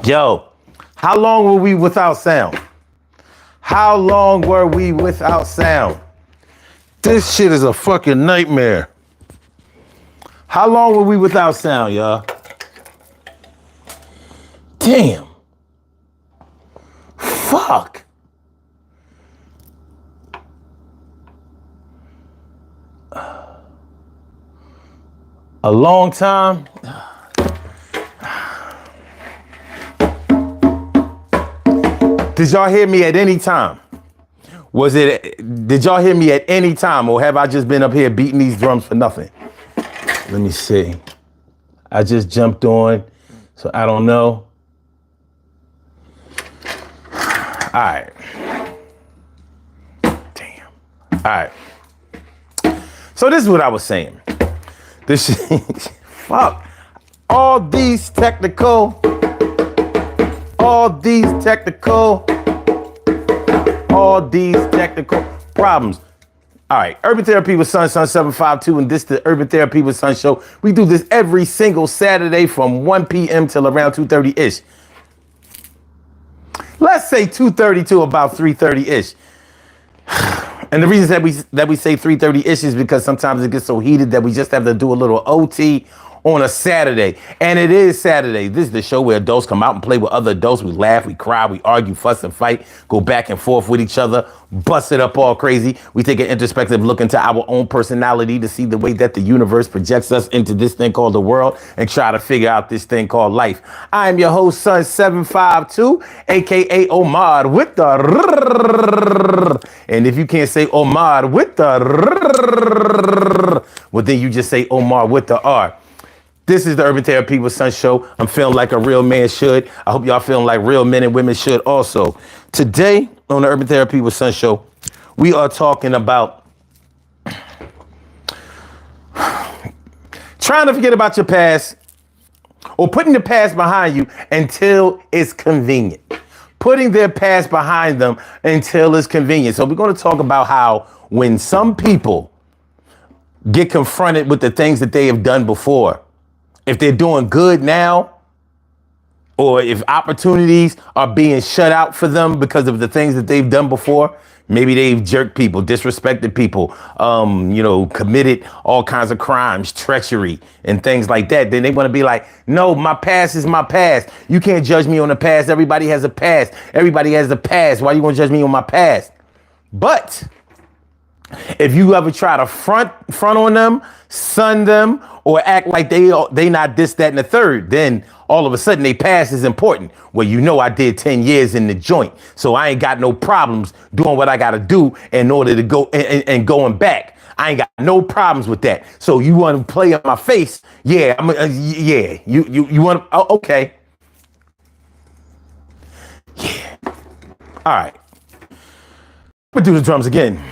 Yo, how long were we without sound? How long were we without sound? This shit is a fucking nightmare. How long were we without sound, y'all? Damn. Fuck. A long time. Did y'all hear me at any time? Did y'all hear me at any time, or have I just been up here beating these drums for nothing? Let me see. I just jumped on, so I don't know. All right. Damn. All right. So this is what I was saying. This shit, fuck. All these technical problems. All right, Urban Therapy with Sun 752, and this is the Urban Therapy with Sun show. We do this every single Saturday from 1 p.m. till around 2:30-ish. Let's say 2:30 to about 3:30-ish. And the reason that we say 3:30-ish is because sometimes it gets so heated that we just have to do a little OT on a Saturday. And it is Saturday. This is the show where adults come out and play with other adults. We laugh, we cry, we argue, fuss and fight, go back and forth with each other, bust it up all crazy. We take an introspective look into our own personality to see the way that the universe projects us into this thing called the world and try to figure out this thing called life. I am your host, Sun 752, aka Omar with the and if you can't say Omar with the well, then you just say Omar with the R. This is the Urban Therapy with Sun show. I'm feeling like a real man should. I hope y'all feeling like real men and women should also. Today on the Urban Therapy with Sun show, we are talking about trying to forget about your past or putting the past behind you until it's convenient. Putting their past behind them until it's convenient. So we're going to talk about how when some people get confronted with the things that they have done before, if they're doing good now, or if opportunities are being shut out for them because of the things that they've done before, maybe they've jerked people, disrespected people, committed all kinds of crimes, treachery, and things like that. Then they want to be like, no, my past is my past. You can't judge me on the past. Everybody has a past. Everybody has a past. Why you want to judge me on my past? But if you ever try to front on them, sun them, or act like they not this, that, and the third, then all of a sudden they past is important. Well, you know I did 10 years in the joint, so I ain't got no problems doing what I got to do in order to go and going back. I ain't got no problems with that. So you want to play in my face? Yeah, yeah. You want to? Oh, okay. Yeah. All right. We'll do the drums again.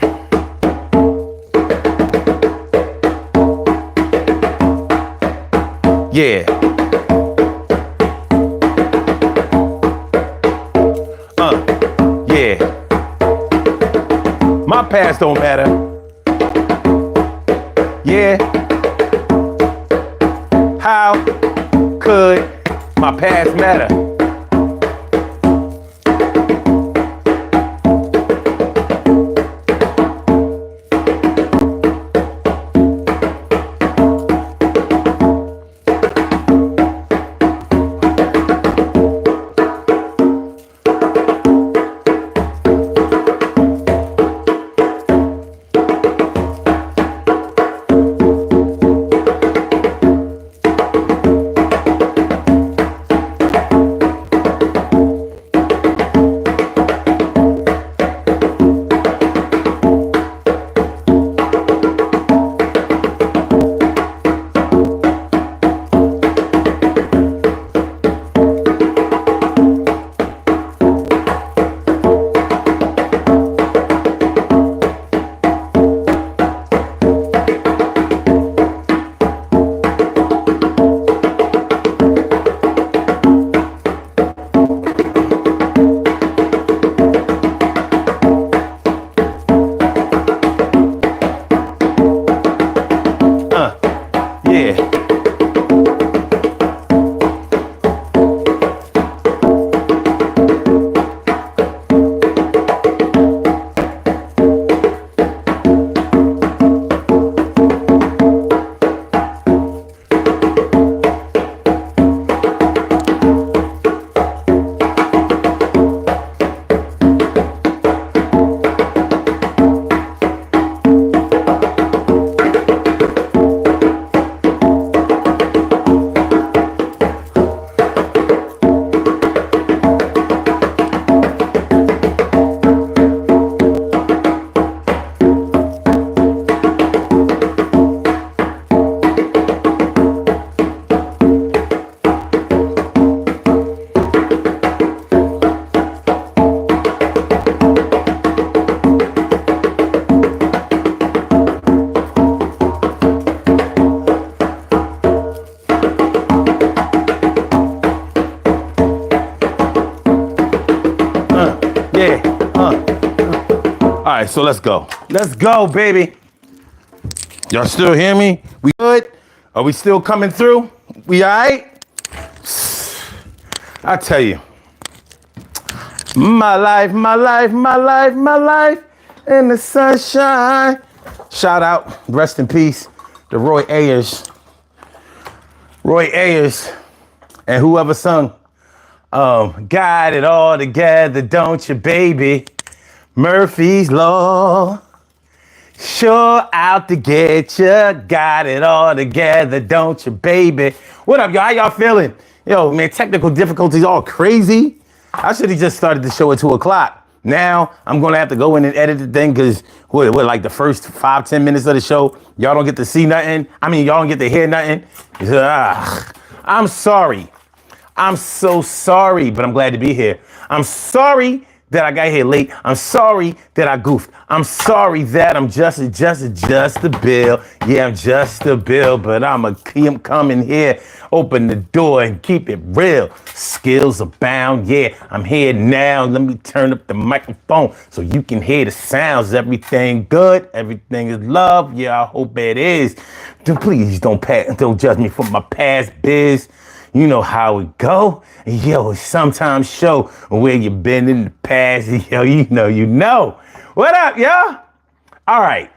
Yeah. Yeah. My past don't matter. Yeah. How could my past matter? right, so let's go. Let's go, baby. Y'all still hear me? We good? Are we still coming through? We all right? I tell you, my life, my life, my life, my life in the sunshine. Shout out, rest in peace, to Roy Ayers. Roy Ayers and whoever sung, got it all together, don't you, baby? Murphy's Law, sure out to get you. Got it all together, don't you, baby? What up, y'all? How y'all feeling? Yo, man, technical difficulties all crazy. I should have just started the show at 2 o'clock. Now I'm gonna have to go in and edit the thing because what like the first 5-10 minutes of the show, y'all don't get to see nothing. I mean, y'all don't get to hear nothing. I'm sorry. I'm so sorry, but I'm glad to be here. I'm sorry that I got here late. I'm sorry that I goofed. I'm sorry that I'm just the bill. Yeah, I'm just the bill, but I'ma keep coming here, open the door and keep it real. Skills abound. Yeah, I'm here now. Let me turn up the microphone so you can hear the sounds. Everything good. Everything is love. Yeah, I hope it is. Please don't judge me for my past biz. You know how it go. Yo, sometimes show where you been in the past. Yo, you know. What up, y'all? All right.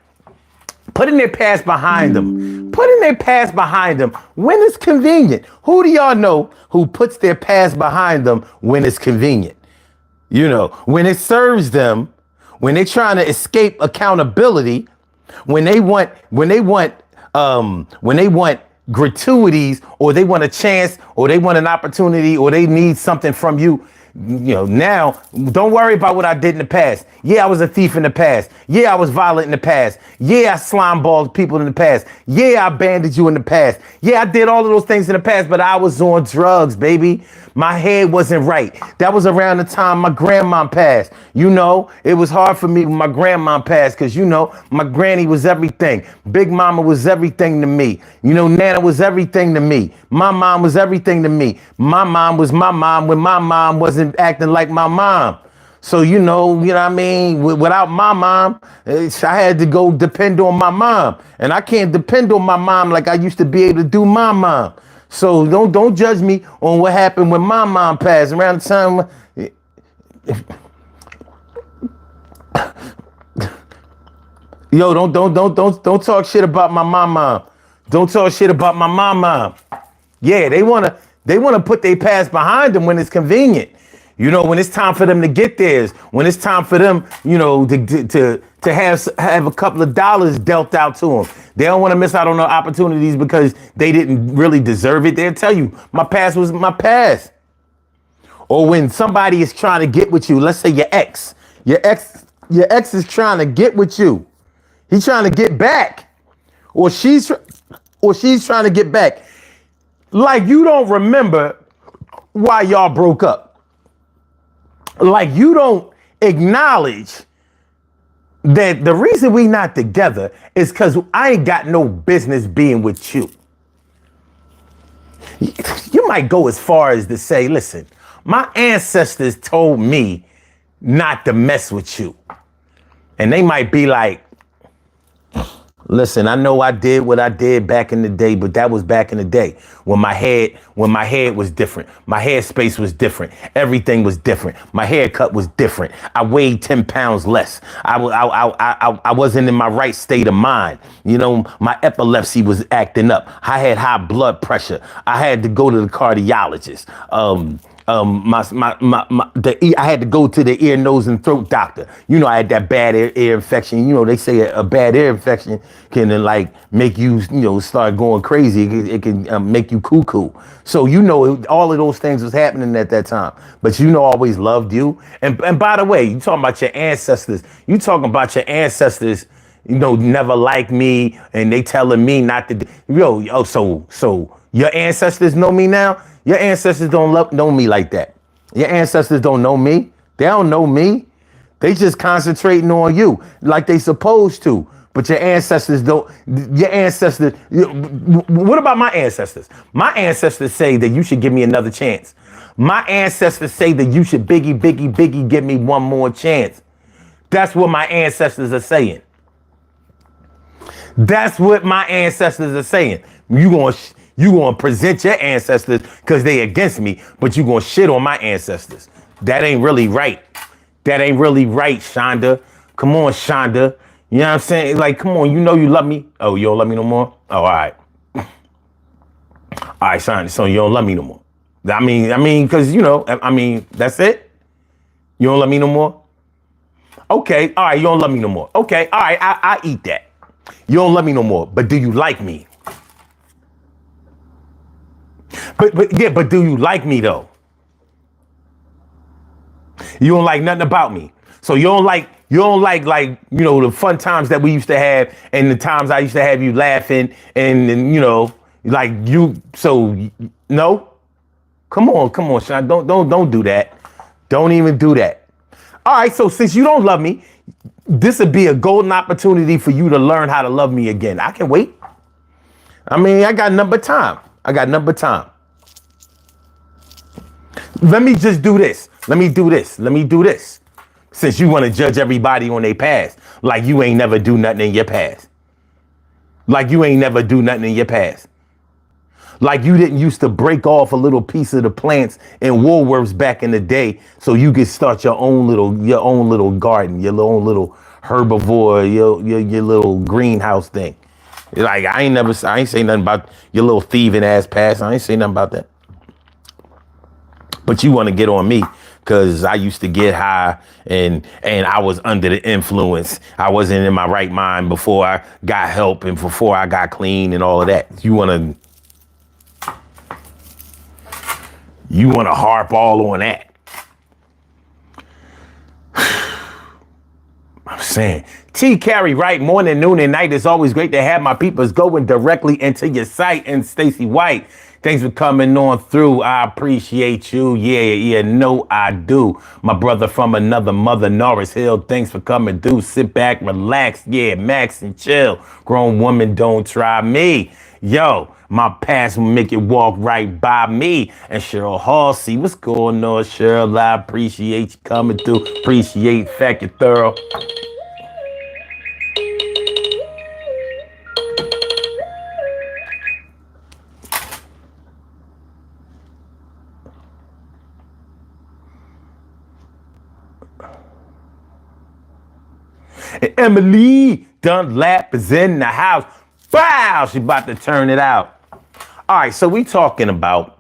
Putting their past behind them. Putting their past behind them when it's convenient. Who do y'all know who puts their past behind them when it's convenient? You know, when it serves them, when they're trying to escape accountability, when they want gratuities, or they want a chance, or they want an opportunity, or they need something from you. You know, now don't worry about what I did in the past. Yeah, I was a thief in the past. Yeah, I was violent in the past. Yeah, I slimeballed people in the past. Yeah, I banded you in the past. Yeah, I did all of those things in the past, but I was on drugs, baby. My head wasn't right. That was around the time my grandma passed. You know, it was hard for me when my grandma passed because, you know, my granny was everything. Big mama was everything to me. You know, Nana was everything to me. My mom was everything to me. My mom was my mom when my mom wasn't acting like my mom. So, you know what I mean? Without my mom, I had to go depend on my mom. And I can't depend on my mom like I used to be able to do my mom. So don't judge me on what happened when my mom passed around the time. Yo, don't talk shit about my mama. Don't talk shit about my mama. Yeah, they wanna put their past behind them when it's convenient. You know, when it's time for them to get theirs, when it's time for them, you know, to have a couple of dollars dealt out to them. They don't want to miss out on the opportunities because they didn't really deserve it. They'll tell you, my past was my past. Or when somebody is trying to get with you, let's say your ex is trying to get with you. He's trying to get back, or she's trying to get back. Like you don't remember why y'all broke up. Like you don't acknowledge that the reason we not together is because I ain't got no business being with you. You might go as far as to say, listen, my ancestors told me not to mess with you. And they might be like, listen, I know I did what I did back in the day, but that was back in the day when my head was different. My head space was different. Everything was different. My haircut was different. I weighed 10 pounds less. I wasn't in my right state of mind. You know, my epilepsy was acting up. I had high blood pressure. I had to go to the cardiologist. I had to go to the ear, nose, and throat doctor. You know, I had that bad ear infection. You know, they say a bad ear infection can like make you, start going crazy. It can make you cuckoo. So, all of those things was happening at that time. But, I always loved you. And by the way, you talking about your ancestors. You talking about your ancestors, never liked me and they telling me not to. So your ancestors know me now? Your ancestors don't know me like that. Your ancestors don't know me. They don't know me. They just concentrating on you like they supposed to. But your ancestors don't. What about my ancestors? My ancestors say that you should give me another chance. My ancestors say that you should biggie, give me one more chance. That's what my ancestors are saying. That's what my ancestors are saying. You gonna present your ancestors because they against me, but you gonna shit on my ancestors. That ain't really right. That ain't really right, Shonda. Come on, Shonda. You know what I'm saying? Like, come on, you know you love me. Oh, you don't love me no more? Oh, all right. All right, Shonda, so you don't love me no more. Because, that's it? You don't love me no more? Okay, all right, you don't love me no more. Okay, all right, I eat that. You don't love me no more, but do you like me? But do you like me though? You don't like nothing about me. So you don't like the fun times that we used to have and the times I used to have you laughing and like you so no? Come on, Sean. Don't do that. Don't even do that. All right, so since you don't love me, this would be a golden opportunity for you to learn how to love me again. I can wait. I got number time. Let me just do this. Let me do this. Since you want to judge everybody on their past, like you ain't never do nothing in your past. Like you didn't used to break off a little piece of the plants in Woolworths back in the day so you could start your own little garden, your own little herbivore, your little greenhouse thing. Like I ain't say nothing about your little thieving ass past. I ain't say nothing about that. But you want to get on me because I used to get high and I was under the influence. I wasn't in my right mind before I got help and before I got clean and all of that. You want to harp all on that. I'm saying, T. Carey, right? Morning, noon, and night. It's always great to have my peoples going directly into your site. And Stacey White, thanks for coming on through. I appreciate you. Yeah, no, I do. My brother from another mother, Norris Hill, thanks for coming through. Sit back, relax. Yeah, Max and chill. Grown woman, don't try me. Yo, my past will make it walk right by me. And Cheryl Halsey, what's going on, Cheryl? I appreciate you coming through. Appreciate fact you thorough. And Emily Dunlap is in the house. Wow, she about to turn it out. All right, so we talking about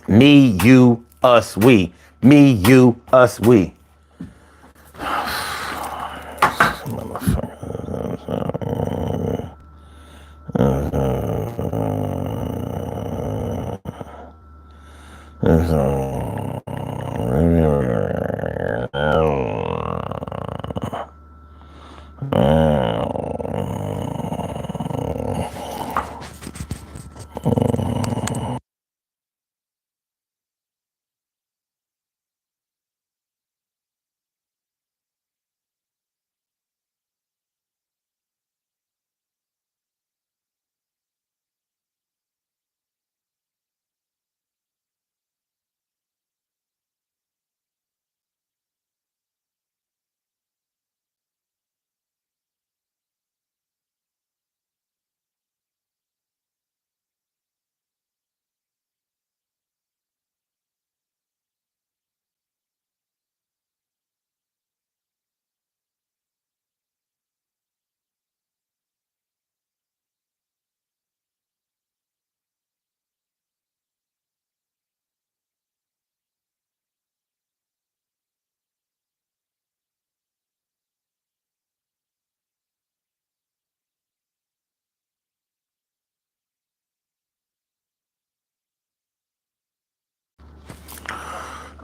me, you, us, we. Me, you, us, we.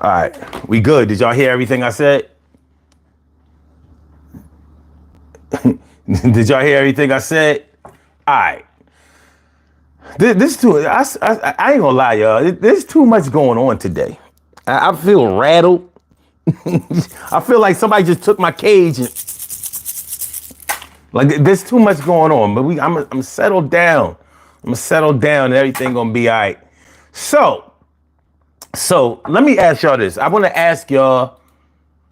All right, we good. Did y'all hear everything I said? Did y'all hear everything I said? All right. This too. I ain't gonna lie, y'all. There's too much going on today. I feel rattled. I feel like somebody just took my cage and like there's too much going on. But I'm settled down. And everything gonna be all right. So let me ask y'all this. I want to ask y'all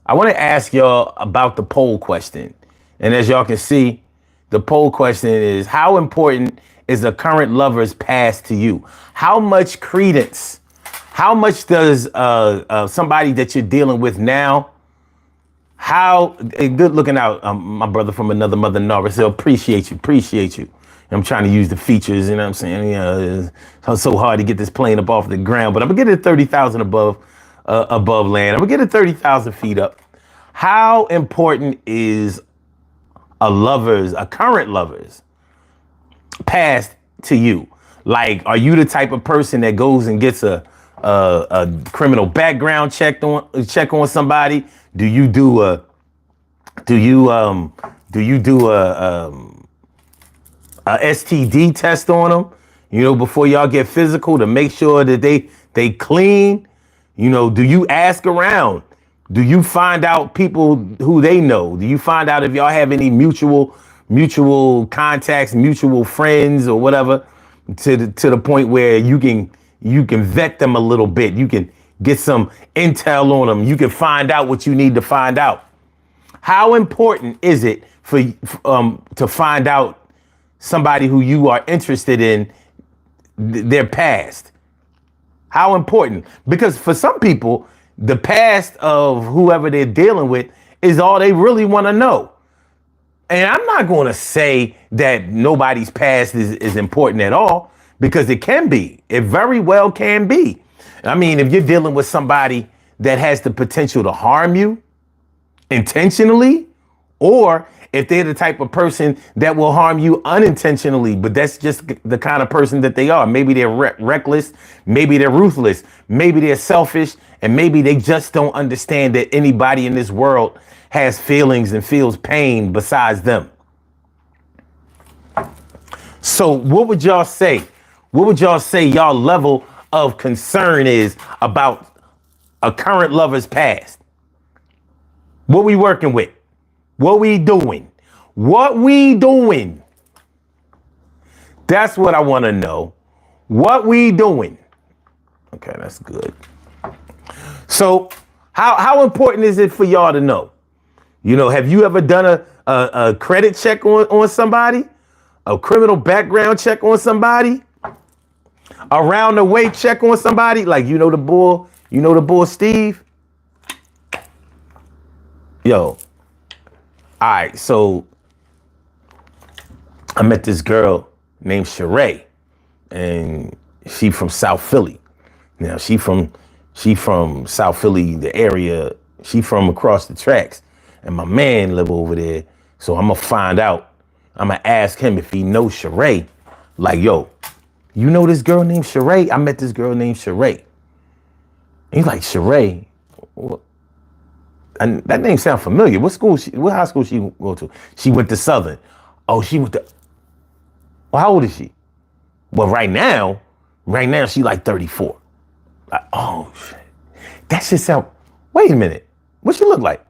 I want to ask y'all about the poll question. And as y'all can see, the poll question is, how important is a current lover's past to you? How much credence, how much does somebody that you're dealing with now, how, good looking out, my brother from another mother, Norris, appreciate you. I'm trying to use the features, you know what I'm saying? It's so hard to get this plane up off the ground, but I'm gonna get it 30,000 above land. I'm gonna get it 30,000 feet up. How important is a current lover's past to you? Like, are you the type of person that goes and gets a criminal background check on somebody? Do you do a STD test on them, before y'all get physical to make sure that they clean? Do you ask around? Do you find out people who they know? Do you find out if y'all have any mutual contacts, mutual friends or whatever, to the point where you can vet them a little bit. You can get some intel on them. You can find out what you need to find out. How important is it for to find out somebody who you are interested in, their past? How important? Because for some people, the past of whoever they're dealing with is all they really want to know. And I'm not going to say that nobody's past is important at all, because it can be. It very well can be. I mean, if you're dealing with somebody that has the potential to harm you intentionally, or if they're the type of person that will harm you unintentionally, but that's just the kind of person that they are. Maybe they're reckless, maybe they're ruthless, maybe they're selfish, and maybe they just don't understand that anybody in this world has feelings and feels pain besides them. So what would y'all say? What would y'all say y'all level of concern is about a current lover's past? What we working with? What we doing? What we doing? That's what I want to know. What we doing? Okay, that's good. So how important is it for y'all to know? Have you ever done a credit check on somebody? A criminal background check on somebody? Around the way check on somebody? Like, the bull Steve? Yo. All right, so I met this girl named Sheree, and she from South Philly. Now, she from South Philly, the area. She from across the tracks, and my man live over there. So I'm gonna find out. I'm gonna ask him if he knows Sheree. Like, yo, you know this girl named Sheree? I met this girl named Sheree. And he's like, Sheree? What? And that name sounds familiar. What high school she go to? She went to Southern. Oh, she went to. Well, how old is she? Well, right now she like 34. Like, oh shit. That shit sound. Wait a minute. What she look like?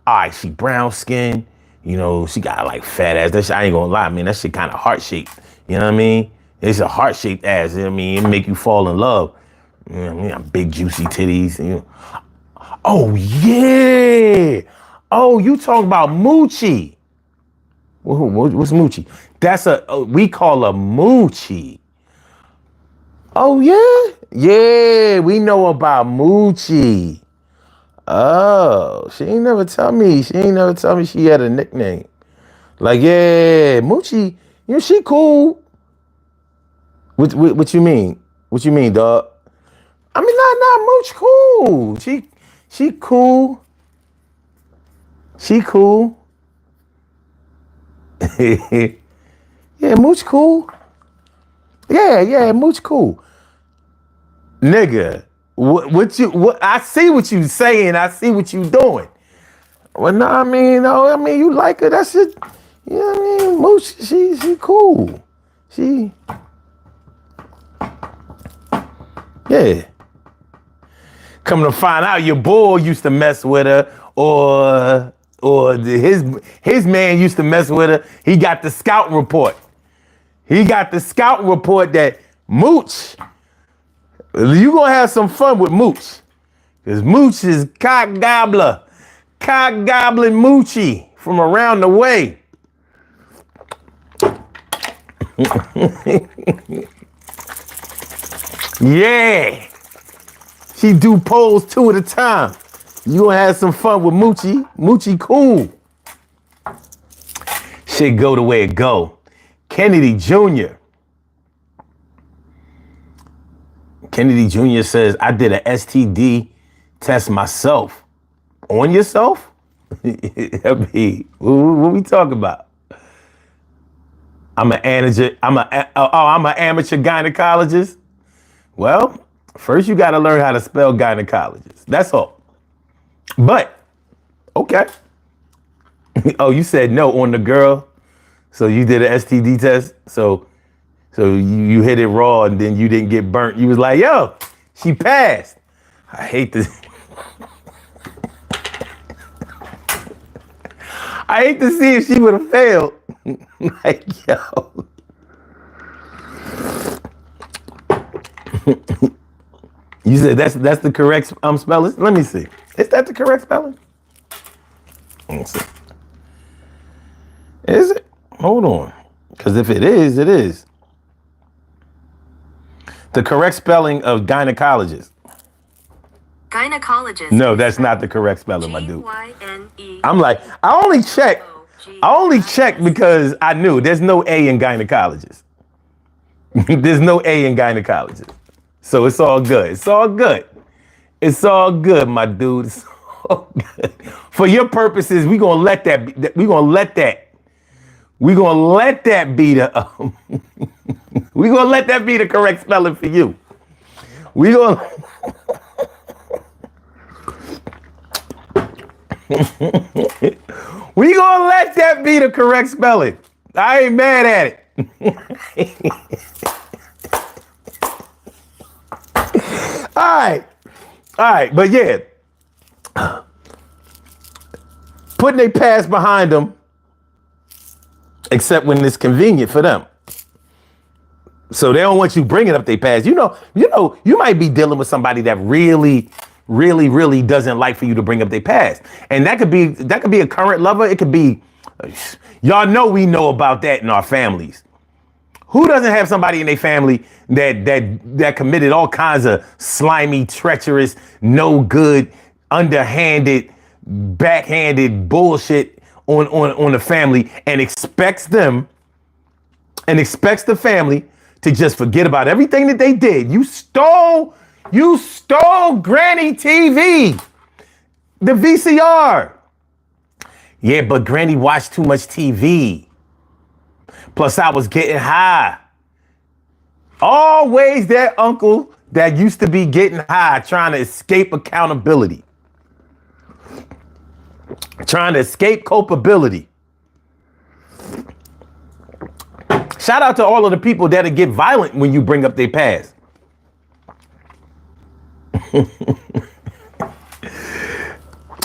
All right, she brown skin. She got like fat ass. That shit, I ain't gonna lie, man. That shit kind of heart shaped. You know what I mean? It's a heart shaped ass. I mean, it make you fall in love. Big juicy titties. Oh yeah. Oh, you talking about Moochie? What's Moochie? That's we call her Moochie. Oh yeah, yeah. We know about Moochie. Oh, she ain't never tell me. She had a nickname. Like, yeah, Moochie. She cool. What you mean? What you mean, dog? I mean, not Mooch cool. She cool. She cool. Yeah, Mooch cool. Yeah, Mooch cool. Nigga, what I see what you saying, I see what you doing. Well, no, I mean, you like her, that's it. You know what I mean? Mooch, she cool. Yeah. Coming to find out your boy used to mess with her, or his man used to mess with her. He got the scout report. That Mooch, you gonna have some fun with Mooch. Because Mooch is cock gobbler. Cock gobbling moochie from around the way. Yeah. She do polls 2 at a time. You gonna have some fun with Moochie. Moochie cool. Shit go the way it go. Kennedy Jr. Kennedy Jr. says, I did an STD test myself. On yourself? What we talking about? I'm an amateur gynecologist. Well, first you got to learn how to spell gynecologist. That's all. But, okay. Oh, you said no on the girl. So you did an STD test. So you hit it raw and then you didn't get burnt. You was like, yo, she passed. I hate this. I hate to see if she would have failed. Like, yo. You said that's the correct spelling? Let me see. Is that the correct spelling? Let me see. Is it? Hold on. Because if it is, it is. The correct spelling of gynecologist. Gynecologist. No, that's not the correct spelling, my dude. G-Y-N-E. I'm like, I only checked because I knew there's no A in gynecologist. There's no A in gynecologist. So it's all good. It's all good. It's all good, my dude. It's all good. For your purposes, we're gonna let that be the we're gonna let that be the correct spelling for you. We gonna we gonna let that be the correct spelling. I ain't mad at it. All right, but yeah, putting their past behind them, except when it's convenient for them. So they don't want you bringing up their past. You know, you might be dealing with somebody that really doesn't like for you to bring up their past, and that could be a current lover. It could be, y'all know we know about that in our families. Who doesn't have somebody in their family that committed all kinds of slimy, treacherous, no good, underhanded, backhanded bullshit on the family and expects the family to just forget about everything that they did. You stole Granny TV, the VCR. Yeah, but Granny watched too much TV. Plus, I was getting high. Always that uncle that used to be getting high, trying to escape accountability. Trying to escape culpability. Shout out to all of the people that get violent when you bring up their past.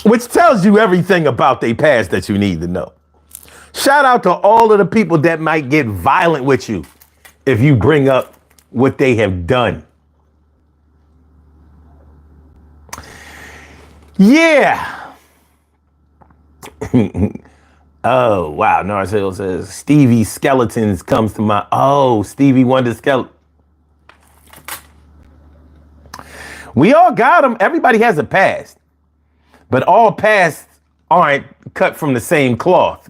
Which tells you everything about their past that you need to know. Shout out to all of the people that might get violent with you if you bring up what they have done. Yeah. Oh, wow. Narcel says Stevie Skeletons comes to mind. Oh, Stevie Wonder Skeleton. We all got them. Everybody has a past. But all pasts aren't cut from the same cloth.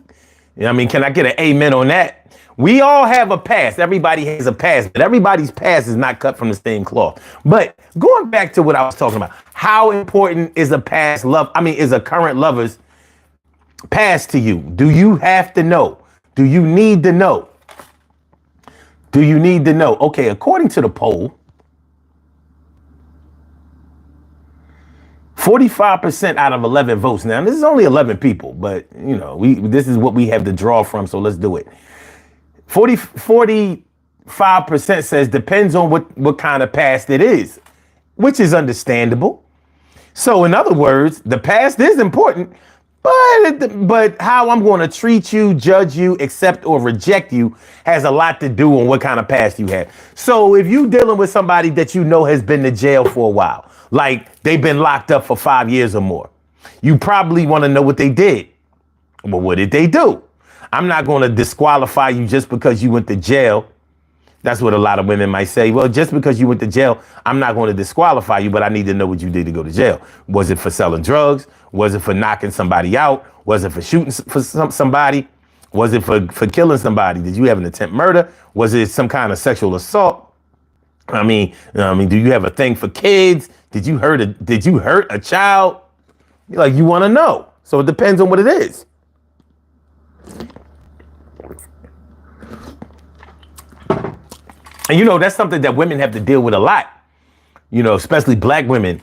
You know what I mean? Can I get an amen on that? We all have a past. Everybody has a past, but everybody's past is not cut from the same cloth. But going back to what I was talking about, how important is a current lover's past to you? Do you have to know? Do you need to know? Do you need to know? Okay, according to the poll, 45% out of 11 votes. Now, this is only 11 people, but you know, this is what we have to draw from, so let's do it. 45% says depends on what kind of past it is, which is understandable. So in other words, the past is important, but how I'm going to treat you, judge you, accept or reject you has a lot to do on what kind of past you have. So if you dealing with somebody that you know has been to jail for a while, like they've been locked up for 5 years or more, You probably want to know what they did. Well, what did they do? I'm not going to disqualify you just because you went to jail. That's what a lot of women might say. Well, just because you went to jail, I'm not going to disqualify you, but I need to know what you did to go to jail. Was it for selling drugs? Was it for knocking somebody out? Was it for shooting for somebody? Was it for killing somebody? Did you have an attempt murder? Was it some kind of sexual assault? I mean, do you have a thing for kids? Did you hurt a child? Like, you want to know. So it depends on what it is. And that's something that women have to deal with a lot, especially black women.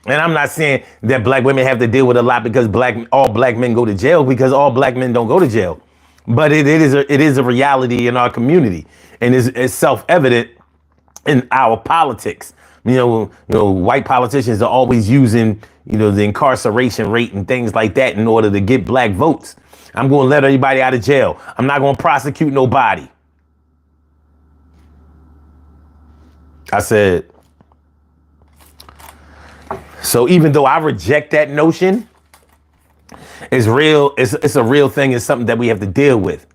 And I'm not saying that black women have to deal with a lot because all black men go to jail, because all black men don't go to jail. But it is a reality in our community, and it's self-evident in our politics. White politicians are always using, the incarceration rate and things like that in order to get black votes. I'm going to let everybody out of jail. I'm not going to prosecute nobody. I said, so even though I reject that notion, it's real. It's a real thing. It's something that we have to deal with.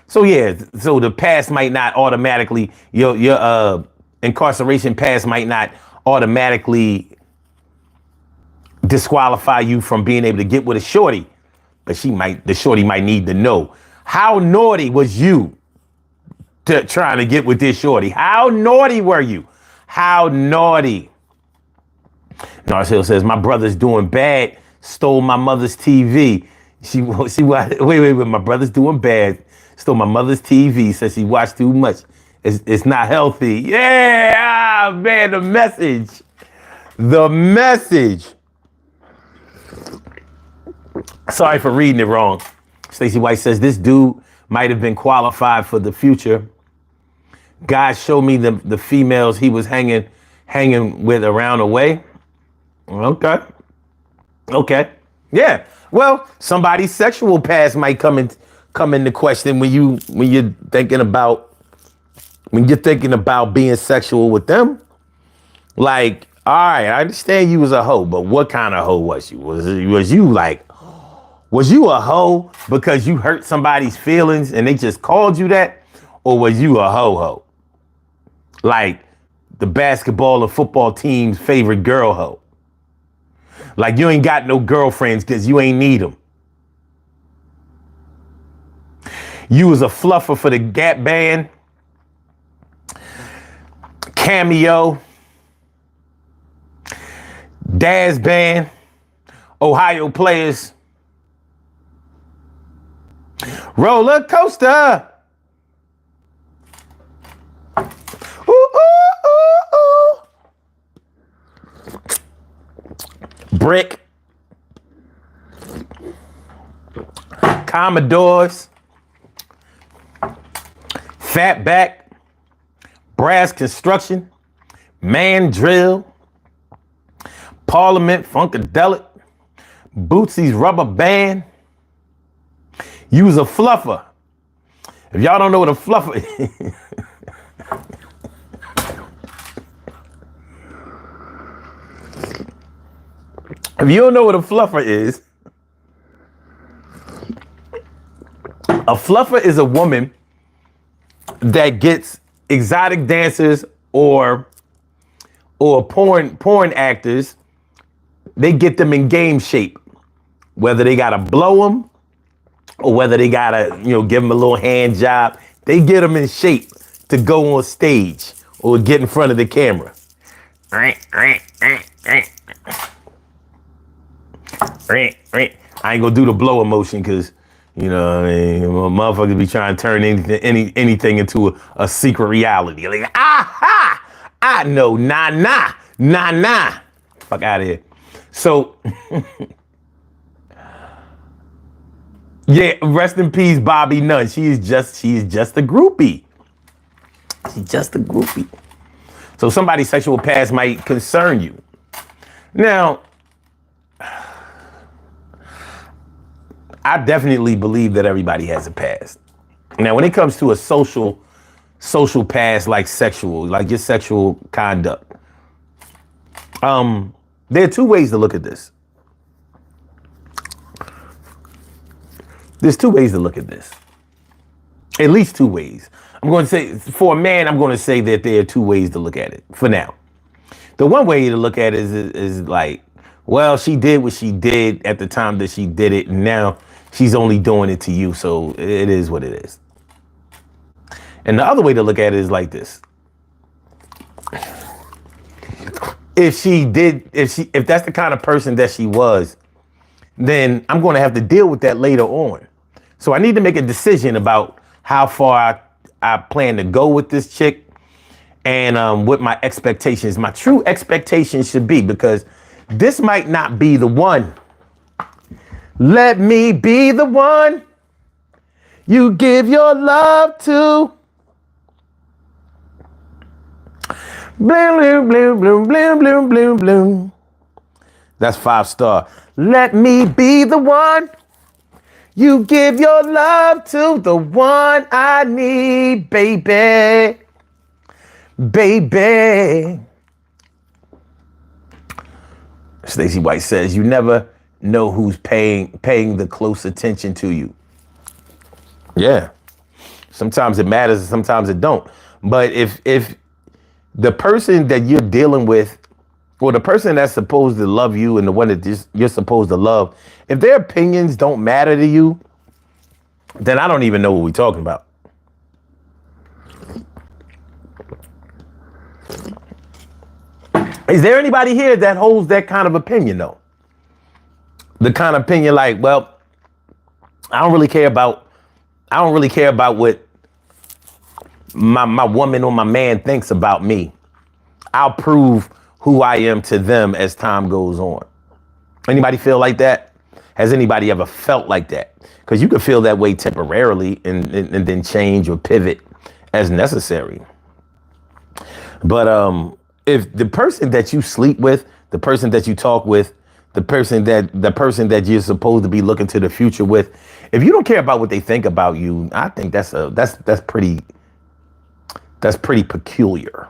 So yeah, so the past might not automatically, your incarceration past might not automatically disqualify you from being able to get with a shorty, but the shorty might need to know, how naughty was you trying to get with this shorty? How naughty were you? How naughty? Nars Hill says, my brother's doing bad, stole my mother's TV. Wait, my brother's doing bad, stole my mother's TV, says she watched too much. It's not healthy. Yeah, man, the message. Sorry for reading it wrong. Stacey White says, this dude might have been qualified for the future. God showed me the females he was hanging with around the way. Okay. Yeah. Well, somebody's sexual past might come into question when you're thinking about being sexual with them. Like, all right, I understand you was a hoe, but what kind of hoe was you? Was you a hoe because you hurt somebody's feelings and they just called you that? Or was you a ho-ho? Like the basketball or football team's favorite girl hoe. Like you ain't got no girlfriends because you ain't need them. You was a fluffer for the Gap Band, Cameo, Daz Band, Ohio Players, Roller Coaster. Ooh, ooh, ooh, ooh. Brick, Commodores, Fatback, Brass Construction, Man Drill, Parliament Funkadelic, Bootsy's Rubber Band. You was a fluffer. If y'all don't know what a fluffer is, if you don't know what a fluffer is a woman that gets exotic dancers or porn actors. They get them in game shape, whether they gotta blow them or whether they gotta, give them a little hand job. They get them in shape to go on stage or get in front of the camera. I ain't gonna do the blow emotion because, motherfuckers be trying to turn anything into a secret reality. Like, I know, nah. Fuck out of here. So, yeah, rest in peace, Bobby Nunn. She is just a groupie. She's just a groupie. So somebody's sexual past might concern you. Now, I definitely believe that everybody has a past. Now, when it comes to a social past, like your sexual conduct, there are two ways to look at this. There's two ways to look at this. At least two ways. I'm going to say, for a man, I'm going to say that there are two ways to look at it for now. The one way to look at it is like, well, she did what she did at the time that she did it, and now she's only doing it to you, so it is what it is. And the other way to look at it is like this. If that's the kind of person that she was, then I'm going to have to deal with that later on. So I need to make a decision about how far I plan to go with this chick and what my expectations, my true expectations should be, because this might not be the one. Let me be the one you give your love to. Bloom, bloom, bloom, bloom, bloom, bloom, bloom. That's 5-star. Let me be the one you give your love to, the one I need, baby. Baby. Stacey White says, you never know who's paying the close attention to you. Yeah. Sometimes it matters and sometimes it don't. But if the person that you're dealing with, or the person that's supposed to love you and the one that you're supposed to love, if their opinions don't matter to you, then I don't even know what we're talking about. Is there anybody here that holds that kind of opinion, though? The kind of opinion like, well, I don't really care about what my woman or my man thinks about me. I'll prove who I am to them as time goes on. Anybody feel like that? Has anybody ever felt like that? Because you can feel that way temporarily and then change or pivot as necessary. But if the person that you sleep with, the person that you talk with, the person that you're supposed to be looking to the future with, if you don't care about what they think about you, I think that's pretty peculiar.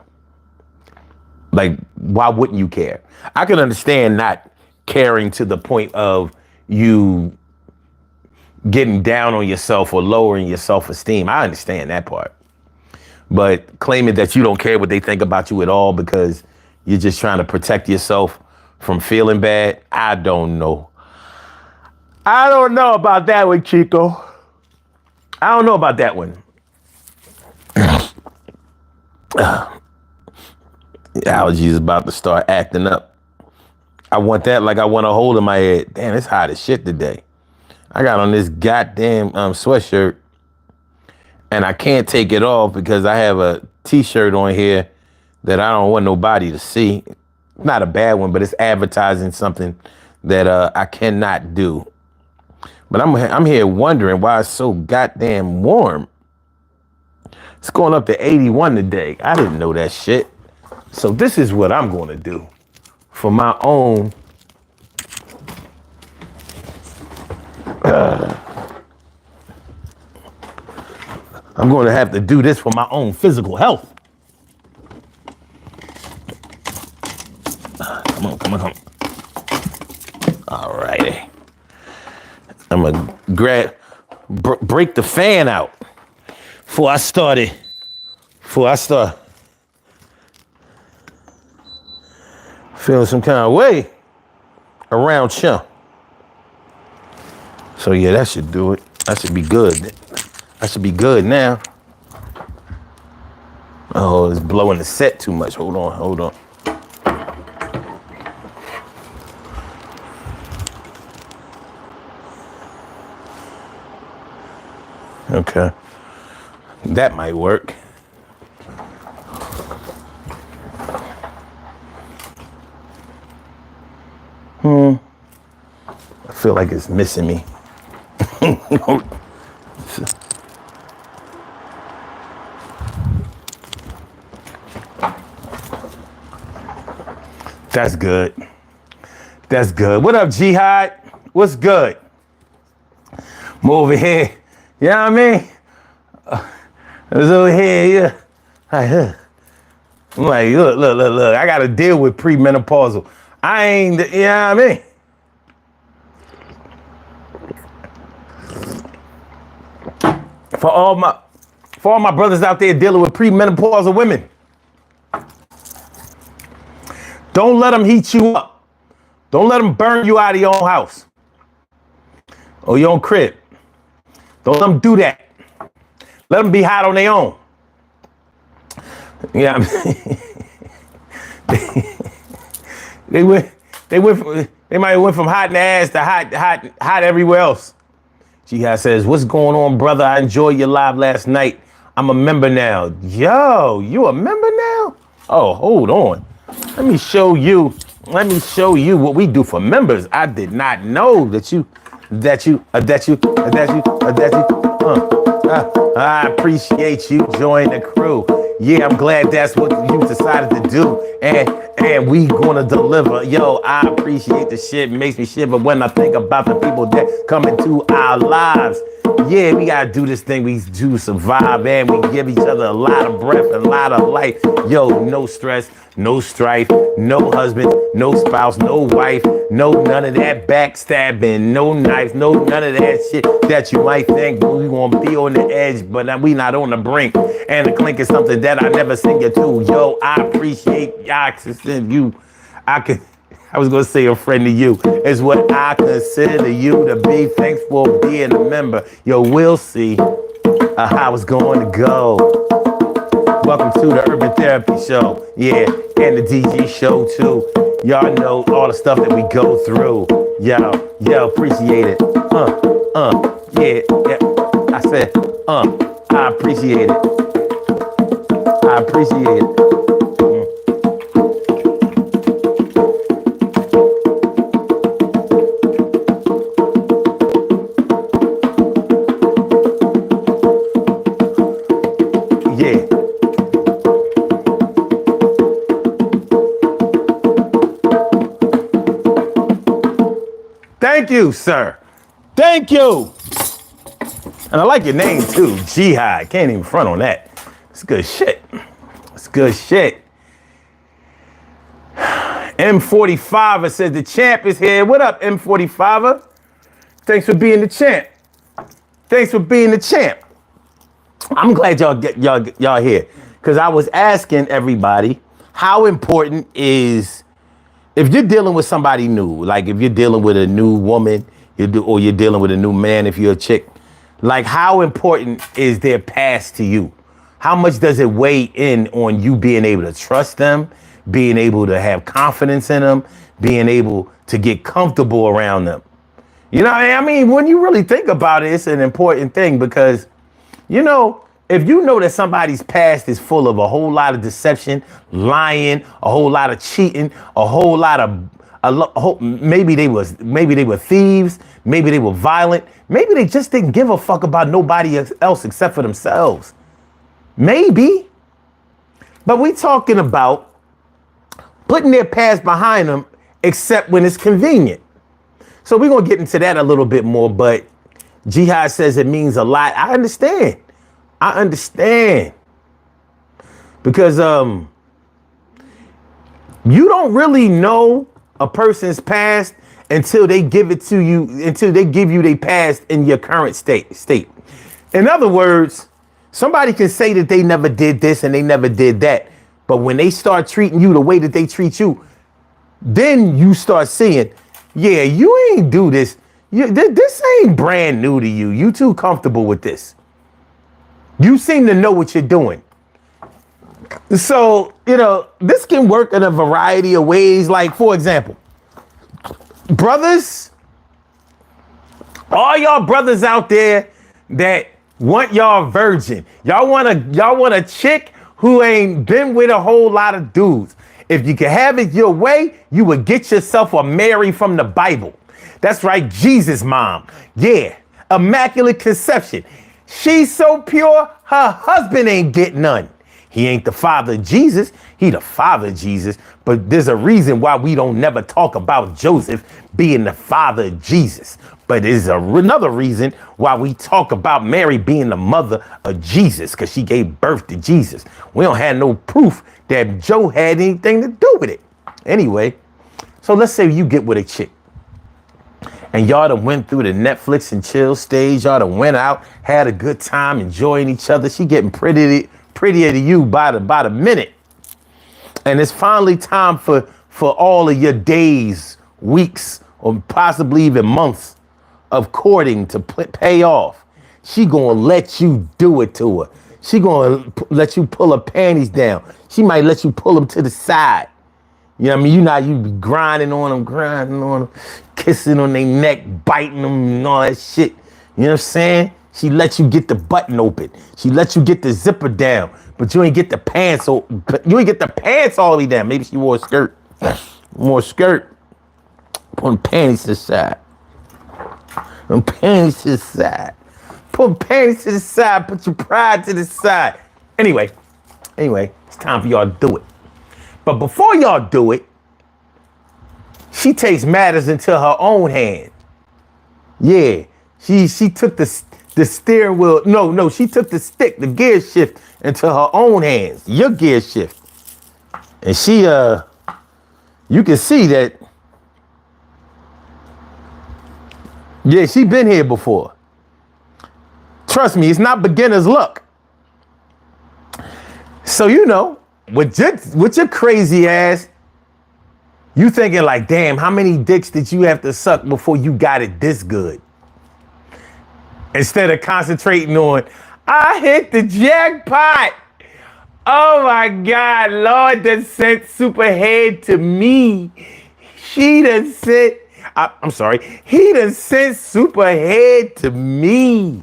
Like, why wouldn't you care? I can understand not caring to the point of you getting down on yourself or lowering your self-esteem. I understand that part. But claiming that you don't care what they think about you at all because you're just trying to protect yourself from feeling bad, I don't know. I don't know about that one, Chico. I don't know about that one. Allergies is about to start acting up. I want that like I want a hole in my head. Damn, it's hot as shit today. I got on this goddamn sweatshirt and I can't take it off because I have a t-shirt on here that I don't want nobody to see. Not a bad one, but it's advertising something that I cannot do. But I'm here wondering why it's so goddamn warm. It's going up to 81 today. I didn't know that shit. So this is what I'm going to do for my own I'm going to have to do this for my own physical health. Come on. All righty. I'm going to break the fan out before I start feeling some kind of way around Chum. So yeah, that should do it. I should be good. I should be good now. Oh, it's blowing the set too much. Hold on. Okay. That might work. I feel like it's missing me. That's good. What up, Jihad? What's good? I'm over here. You know what I mean? I was over here, yeah. I'm like, look. I got to deal with premenopausal. I ain't, you know what I mean? For all my brothers out there dealing with premenopausal women, don't let them heat you up. Don't let them burn you out of your own house or your own crib. Don't let them do that. Let them be hot on their own. Yeah, they might have went from hot in the ass to hot everywhere else. Jihad says, "What's going on, brother? I enjoyed your live last night. I'm a member now." Yo, you a member now? Oh, hold on. Let me show you what we do for members. I did not know that you. I appreciate you joining the crew. Yeah, I'm glad that's what you decided to do. And we gonna deliver. Yo, I appreciate the shit. It makes me shiver when I think about the people that come into our lives. Yeah, we gotta do this thing. We do survive, and we give each other a lot of breath and a lot of life. Yo, no stress, no strife, no husband, no spouse, no wife, no none of that backstabbing, no knives, no none of that shit that you might think we gonna be on the edge, but we not on the brink. And the clink is something that I never sing you to. Yo, I appreciate you. I was gonna say a friend to you is what I consider you to be. Thanks for being a member. Yo, we'll see how it's going to go. Welcome to the Urban Therapy Show. Yeah, and the DG Show too. Y'all know all the stuff that we go through. Yo, appreciate it. Yeah. I said, I appreciate it. I appreciate it. Thank you, sir. Thank you. And I like your name too, Jihad. Can't even front on that. It's good shit. It's good shit. M45er says the champ is here. What up, M45er? Thanks for being the champ. Thanks for being the champ. I'm glad y'all here, because I was asking everybody how important is, if you're dealing with somebody new, like if you're dealing with a new woman, or you're dealing with a new man, if you're a chick, like how important is their past to you? How much does it weigh in on you being able to trust them, being able to have confidence in them, being able to get comfortable around them? You know, I mean, when you really think about it, it's an important thing because, you know, if you know that somebody's past is full of a whole lot of deception, lying, a whole lot of cheating, a whole lot of maybe they were thieves, maybe they were violent, maybe they just didn't give a fuck about nobody else except for themselves. Maybe. But we talking about putting their past behind them except when it's convenient. So we're going to get into that a little bit more, but Jihad says it means a lot. I understand. Because you don't really know a person's past until they give it to you, until they give you their past in your current state. In other words, somebody can say that they never did this and they never did that, but when they start treating you the way that they treat you, then you start seeing, yeah, you ain't do this. This ain't brand new to you. You too comfortable with this. You seem to know what you're doing. So, you know, this can work in a variety of ways. Like, for example, brothers, all y'all brothers out there that want y'all virgin, y'all want a chick who ain't been with a whole lot of dudes. If you could have it your way, you would get yourself a Mary from the Bible. That's right, Jesus' mom. Yeah, Immaculate Conception. She's so pure, her husband ain't get none. He ain't the father of Jesus, he the father of Jesus. But there's a reason why we don't never talk about Joseph being the father of Jesus. But there's another reason why we talk about Mary being the mother of Jesus, because she gave birth to Jesus. We don't have no proof that Joe had anything to do with it. Anyway, so let's say you get with a chick and y'all done went through the Netflix and chill stage. Y'all done went out, had a good time, enjoying each other. She getting prettier to you by the minute. And it's finally time for all of your days, weeks, or possibly even months of courting to pay off. She gonna let you do it to her. She gonna let you pull her panties down. She might let you pull them to the side. You know what I mean? You be grinding on them, kissing on their neck, biting them and all that shit. You know what I'm saying? She let you get the button open. She let you get the zipper down, but you ain't get the pants. You ain't get the pants all the way down. Maybe she wore a skirt. More skirt. Put them panties to the side. Them panties to the side. Put panties to the side. Put your pride to the side. Anyway, it's time for y'all to do it. But before y'all do it, she takes matters into her own hand. Yeah, she took the steering wheel. No, she took the stick, the gear shift into her own hands. Your gear shift. And she, you can see that, yeah, she been here before. Trust me, it's not beginner's luck. So, you know, with your crazy ass, you thinking like, damn, how many dicks did you have to suck before you got it this good? Instead of concentrating on, I hit the jackpot. Oh my God, Lord done sent Superhead to me. He done sent Superhead to me.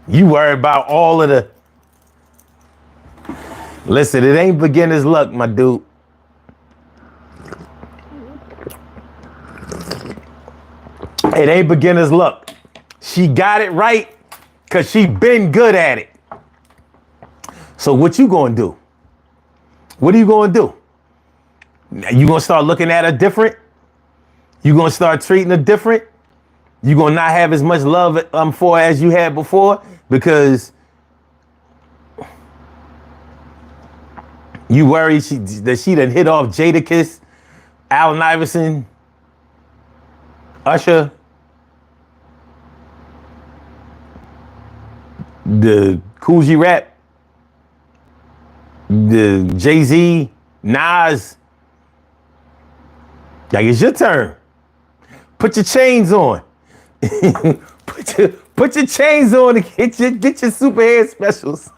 You worry about all of the... Listen, it ain't beginner's luck, my dude. It ain't beginner's luck. She got it right because she been good at it. So what you gonna do? What are you gonna do? You gonna start looking at her different? You gonna start treating her different? You gonna not have as much love for her as you had before because you worry that she done hit off Jadakiss, Allen Iverson, Usher, the Kool G Rap, the Jay-Z, Nas. Like, it's your turn. Put your chains on. put your chains on and get your Superhead specials.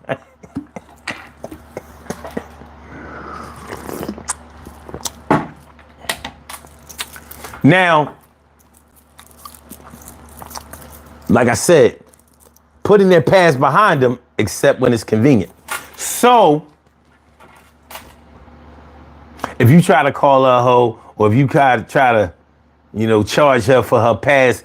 Now, like I said, putting their past behind them, except when it's convenient. So, if you try to call her a hoe, or if you try to, charge her for her past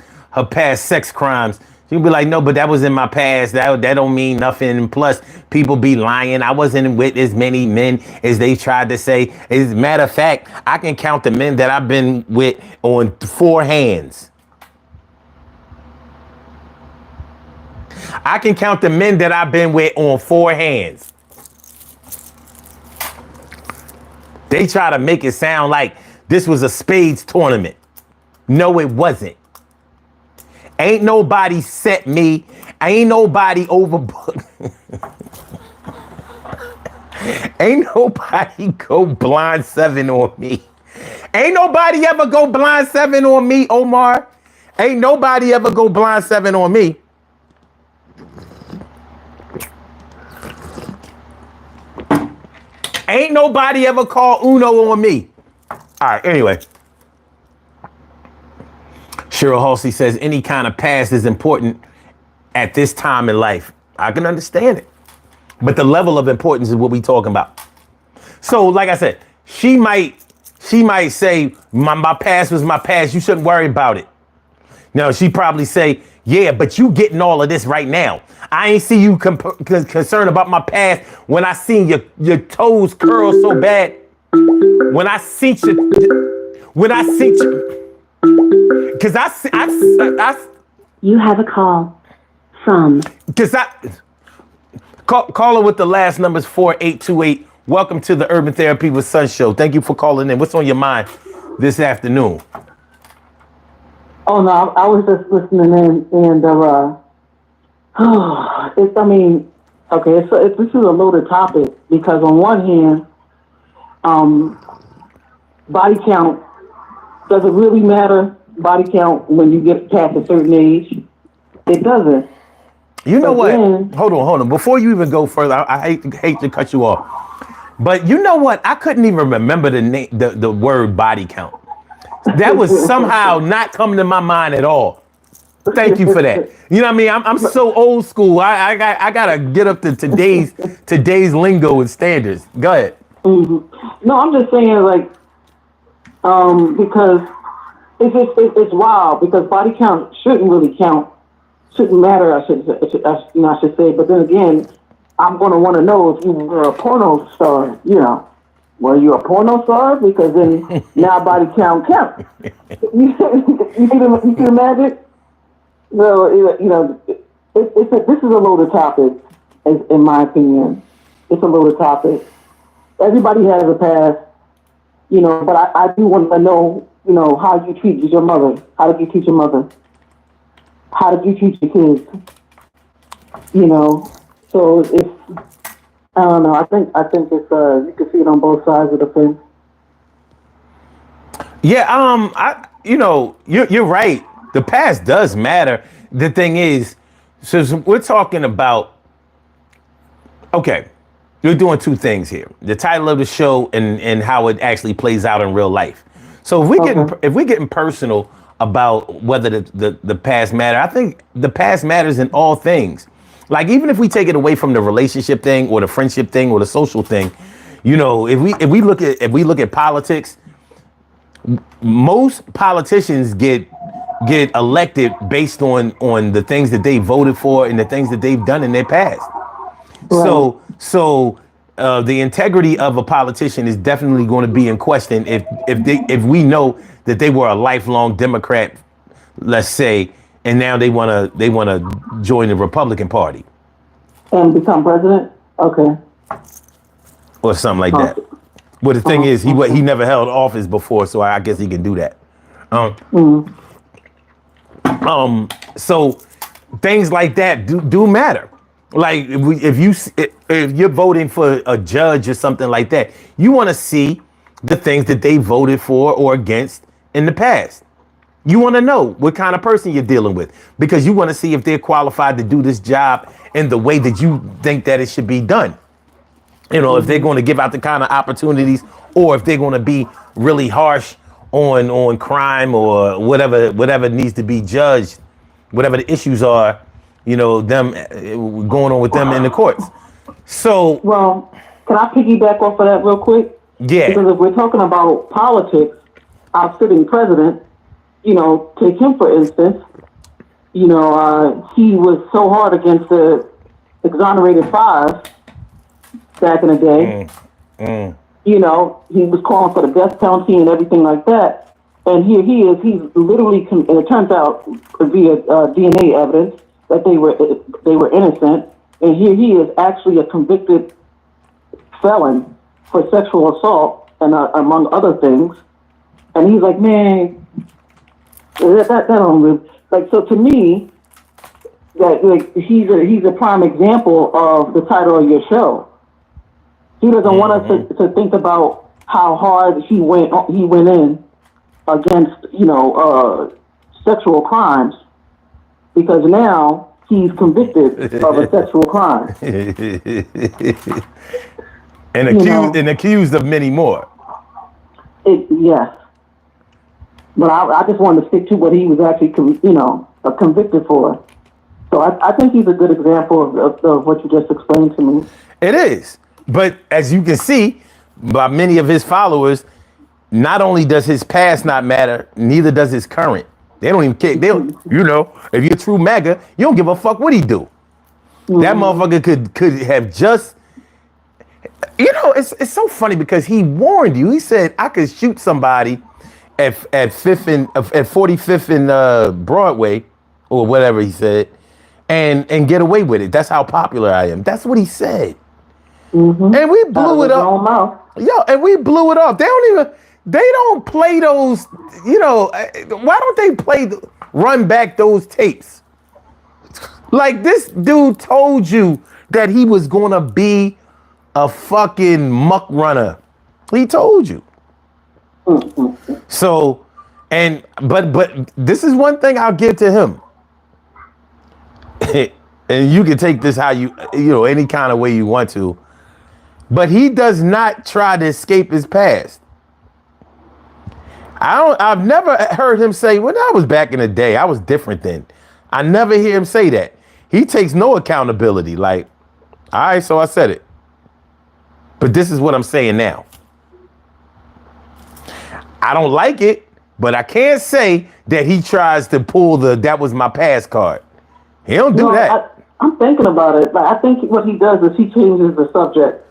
sex crimes, she'll be like, no, but that was in my past. That don't mean nothing. And plus, people be lying. I wasn't with as many men as they tried to say. As a matter of fact, I can count the men that I've been with on 4 hands. I can count the men that I've been with on 4 hands. They try to make it sound like this was a spades tournament. No, it wasn't. Ain't nobody set me. Ain't nobody overbooked. Ain't nobody go blind 7 on me. Ain't nobody ever go blind 7 on me, Omar. Ain't nobody ever go blind 7 on me. Ain't nobody ever call Uno on me. All right, anyway. Cheryl Halsey says any kind of past is important at this time in life. I can understand it. But the level of importance is what we talking about. So, like I said, she might say, my past was my past. You shouldn't worry about it. Now, she probably say, yeah, but you getting all of this right now. I ain't see you concerned about my past when I seen your toes curl so bad. When I see you, because I you have a call from. Because call her with the last numbers 4828. Welcome to the Urban Therapy with Sun show. Thank you for calling in. What's on your mind this afternoon? Oh no, I was just listening in, and it's. I mean, okay, this is a loaded topic because on one hand, um, body count, does it really matter? Body count when you get past a certain age, it doesn't. You know But what? then, Hold on. Before you even go further, I hate to cut you off. But you know what? I couldn't even remember the word body count. That was somehow not coming to my mind at all. Thank you for that. You know what I mean? I'm so old school. I gotta get up to today's lingo and standards. Go ahead. no, I'm just saying like because it's wild because body count shouldn't really count, shouldn't matter. I should say. But then again, I'm going to want to know if you were a porno star. Were you a porno star? Because then now body count counts. You see the magic? Well, this is a loaded topic, in my opinion. It's a loaded topic. Everybody has a past, but I do want to know, how you treat your mother. How did you teach your mother? How did you teach your kids? So it's, I don't know. I think it's, you can see it on both sides of the fence. Yeah, you're right. The past does matter. The thing is, so we're talking about, okay, we're doing two things here. The title of the show and how it actually plays out in real life. So if we're getting personal about whether the past matter, I think the past matters in all things. Like even if we take it away from the relationship thing or the friendship thing or the social thing, if we look at politics, most politicians get elected based on the things that they voted for and the things that they've done in their past. Right. So the integrity of a politician is definitely going to be in question if we know that they were a lifelong Democrat, let's say, and now they wanna join the Republican Party And become president? Okay. or something like that. But the thing is, he never held office before, so I guess he can do that. So things like that do matter. Like if you're voting for a judge or something like that, you want to see the things that they voted for or against in the past. You want to know what kind of person you're dealing with because you want to see if they're qualified to do this job in the way that you think that it should be done. If they're going to give out the kind of opportunities or if they're going to be really harsh on crime or whatever needs to be judged, whatever the issues are, them going on with them in the courts. So, Well, can I piggyback off of that real quick? yeah. Because if we're talking about politics, our sitting president, take him for instance, he was so hard against the exonerated five back in the day. He was calling for the death penalty and everything like that. And here he is, he's literally, and it turns out via DNA evidence that they were innocent. And here he is actually a convicted felon for sexual assault and among other things. And he's like, man, that don't really, like, so to me, that like he's a prime example of the title of your show. He doesn't want us to think about how hard he went in against sexual crimes because now he's convicted of a sexual crime and accused of many more. Yes, but I just wanted to stick to what he was actually convicted for. So I think he's a good example of what you just explained to me. It is. But as you can see, by many of his followers, not only does his past not matter, neither does his current. They don't even care. If you're true MAGA, you don't give a fuck what he do. That motherfucker could have just, it's so funny because he warned you. He said, I could shoot somebody at 45th and Broadway or whatever he said and get away with it. That's how popular I am. That's what he said. And we blew it up. And we blew it up. They don't play those, why don't they play run back those tapes. Like, this dude told you that he was gonna be a fucking muck runner. He told you. So, but this is one thing I'll give to him. And you can take this how you know, any kind of way you want to. But he does not try to escape his past. I've never heard him say, well, that was back in the day. I was different then. I never hear him say that. He takes no accountability. Like, all right, so I said it. But this is what I'm saying now. I don't like it, but I can't say that he tries to pull the "that was my past" card. He don't do that. I'm thinking about it. Like, I think what he does is he changes the subject.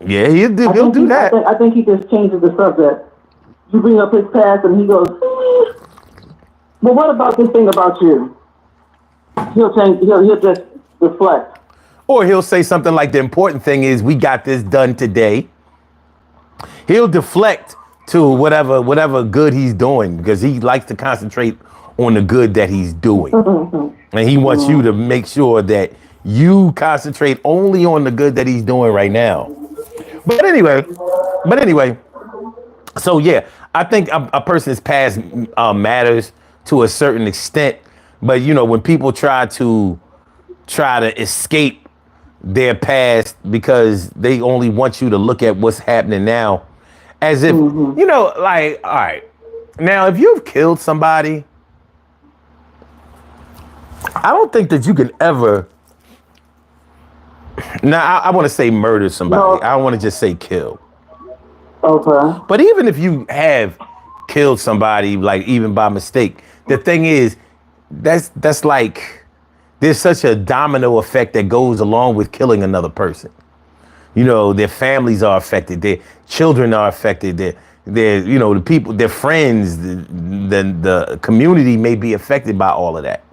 Yeah, he'll do that. I think he just changes the subject. You bring up his past, and he goes, "Well, what about this thing about you?" He'll change. He'll just deflect. Or he'll say something like, the important thing is we got this done today. He'll deflect to whatever good he's doing, because he likes to concentrate on the good that he's doing. And he wants you to make sure that you concentrate only on the good that he's doing right now. But anyway, so yeah, I think a person's past matters to a certain extent. But, you know, when people try to escape their past because they only want you to look at what's happening now, as if, you know, like, all right, now, if you've killed somebody, I don't think that you can ever, now, I want to say murder somebody. No. I don't want to just say kill. Okay. But even if you have killed somebody, like, even by mistake, the thing is, that's like, there's such a domino effect that goes along with killing another person. You know, their families are affected, their children are affected, their you know, the people, their friends, the community may be affected by all of that.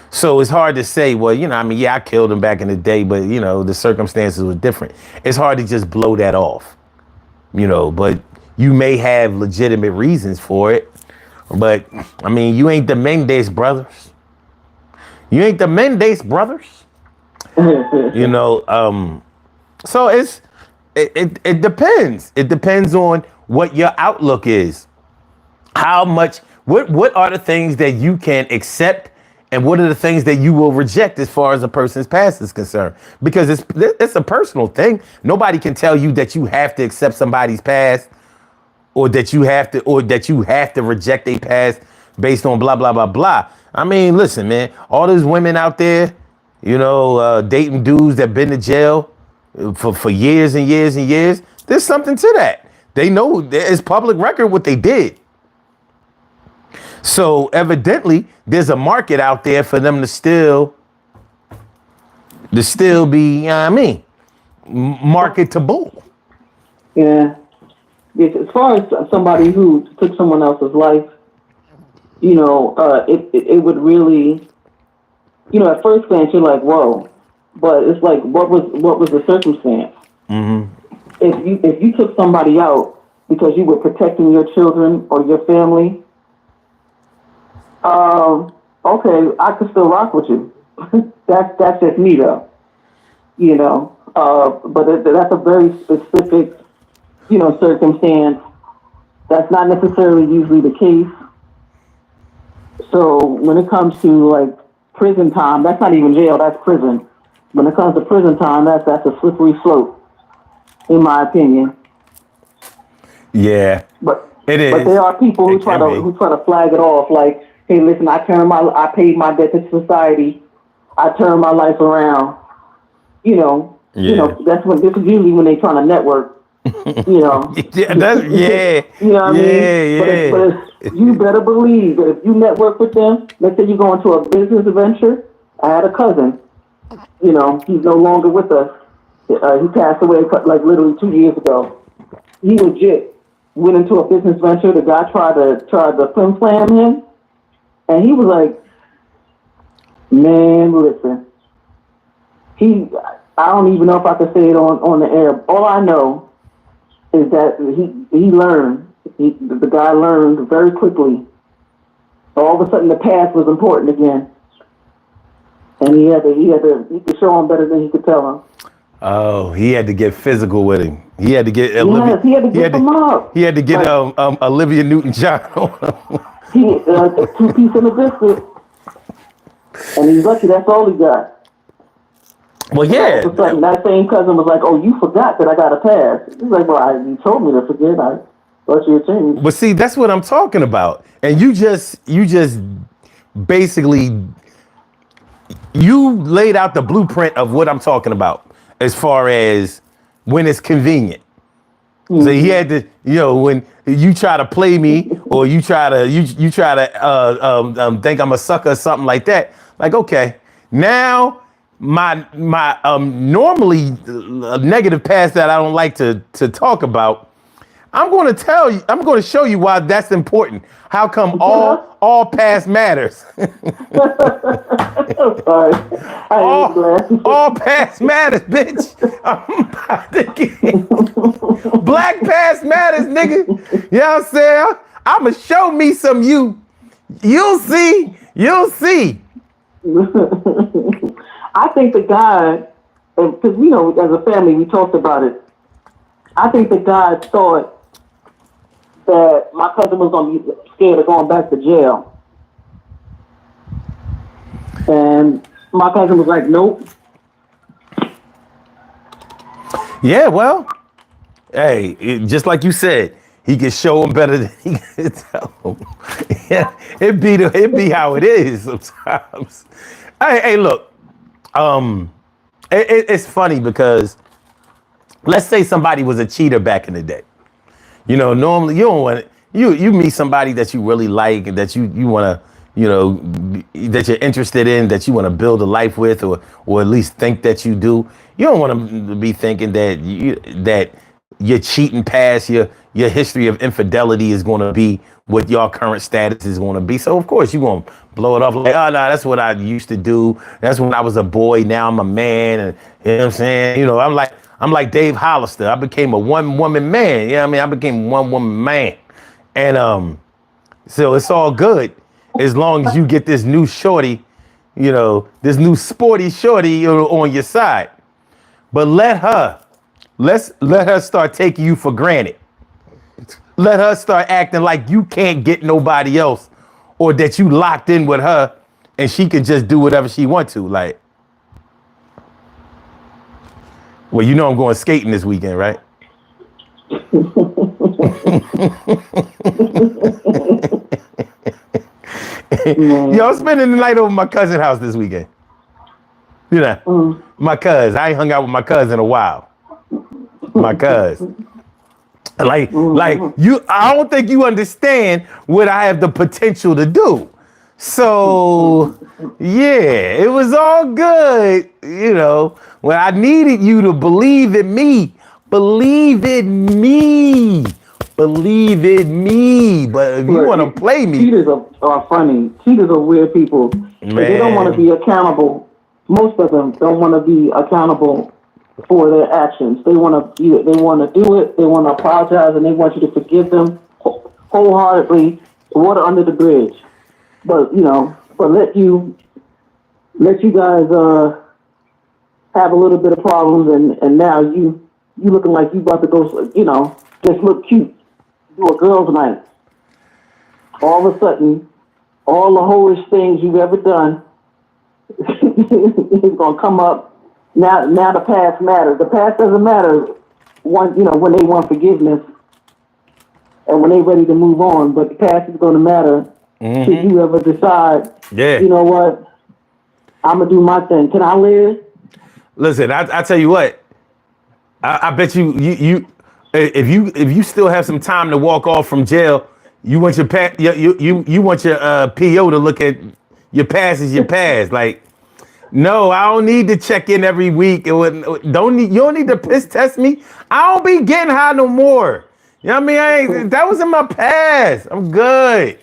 So it's hard to say, well, you know, I mean, yeah, I killed him back in the day, but, you know, the circumstances were different. It's hard to just blow that off, you know, but you may have legitimate reasons for it. But, I mean, you ain't the Mendes brothers. You ain't the Mendes brothers. You know, so it depends. It depends on what your outlook is. How much, what are the things that you can accept, and what are the things that you will reject as far as a person's past is concerned? Because it's a personal thing. Nobody can tell you that you have to accept somebody's past, or that you have to reject a past based on blah, blah, blah, blah. I mean, listen, man, all those women out there, you know, dating dudes that been to jail for years and years and years, there's something to that. They know it's public record what they did. So evidently there's a market out there for them to still be, you know what I mean, marketable. Yeah. As far as somebody who took someone else's life, you know, it would really, you know, at first glance you're like, whoa, but it's like, what was the circumstance? Mm-hmm. If you took somebody out because you were protecting your children or your family, okay, I could still rock with you. that's just me though, you know. But that's a very specific, you know, circumstance. That's not necessarily usually the case. So when it comes to like prison time, that's not even jail, that's prison. When it comes to prison time, that's a slippery slope, in my opinion. Yeah, but it is. But there are people who try to flag it off, like, hey, listen, I paid my debt to society, I turned my life around. You know, you know, this is usually when they're trying to network. You know, yeah, you know what I mean? Yeah. But you better believe that if you network with them, let's say you go into a business venture. I had a cousin, you know, he's no longer with us. He passed away like literally 2 years ago. He legit went into a business venture. The guy tried to flim flam him, and he was like, man, listen, I don't even know if I can say it on the air. All I know is that he learned. The guy learned very quickly all of a sudden the past was important again, and he could show him better than he could tell him. Oh, he had to get physical with him. He had to get Yes, he had to get them up. He had to get Like, Olivia Newton-John on him. he 2 piece in the biscuit, and he's lucky that's all he got. Well, yeah. All of a sudden, that same cousin was like, "Oh, you forgot that I got a pass." He's like, "Well, you told me to forget. I thought you had changed." But see, that's what I'm talking about. And you just basically you laid out the blueprint of what I'm talking about as far as when it's convenient. So he had to, when you try to play me or you try to think I'm a sucker or something like that. Like, okay, now my normally negative past that I don't like to talk about. I'm going to show you why that's important. How come all past matters? Sorry, all past matters, bitch. I'm about to get black past matters, nigga. You know what I'm saying? I'ma show me some you. You'll see. You'll see. I think the guy, because as a family we talked about it. I think the guy thought that my cousin was gonna be scared of going back to jail. And my cousin was like, nope. Yeah, well, hey, just like you said, he can show him better than he can tell him. Yeah, it be how it is sometimes. Hey, look, it's funny because let's say somebody was a cheater back in the day. Normally you don't want you meet somebody that you really like and that you want to, that you're interested in, that you want to build a life with, or at least think that you do. You don't want to be thinking that your cheating past, your history of infidelity is going to be what your current status is going to be. So of course you're going to blow it off like, oh no, that's what I used to do. That's when I was a boy. Now I'm a man, and you know what I'm saying. I'm like Dave Hollister. I became a one-woman man. You know what I mean? I became a one-woman man. And so it's all good as long as you get this new shorty, this new sporty shorty on your side. But let her start taking you for granted. Let her start acting like you can't get nobody else, or that you locked in with her and she can just do whatever she wants to. Like, well, I'm going skating this weekend, right? Yo, I'm spending the night over my cousin's house this weekend. My cousin. I ain't hung out with my cousin in a while. My cousin. Like you, I don't think you understand what I have the potential to do. So, yeah, it was all good, when I needed you to believe in me. Believe in me. Believe in me. But if you want to play me. Cheaters are funny. Cheaters are weird people. They don't want to be accountable. Most of them don't want to be accountable for their actions. They want to do it. They want to do it. They want to apologize, and they want you to forgive them wholeheartedly. Water under the bridge. But let you guys have a little bit of problems, and now you looking like you about to go, just look cute, do a girls' night. All of a sudden, all the whorish things you've ever done is gonna come up. Now the past matters. The past doesn't matter when they want forgiveness and when they're ready to move on. But the past is gonna matter. Mm-hmm. Should you ever decide, yeah, you know what, I'm gonna do my thing. Can I live? Listen, I tell you what, I bet you if you still have some time to walk off from jail, you want your you want your PO to look at your past as your past. Like, no, I don't need to check in every week. You don't need to piss test me. I don't be getting high no more. You know what I mean? That was in my past. I'm good.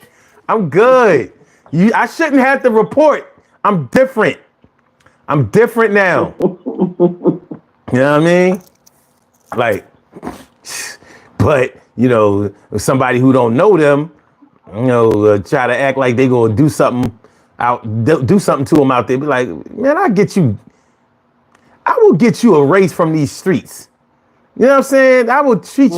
I shouldn't have to report. I'm different. I'm different now. You know what I mean? Like, but somebody who don't know them, try to act like they gonna do something do something to them out there. Be like, man, I will get you erased from these streets. You know what I'm saying? I will treat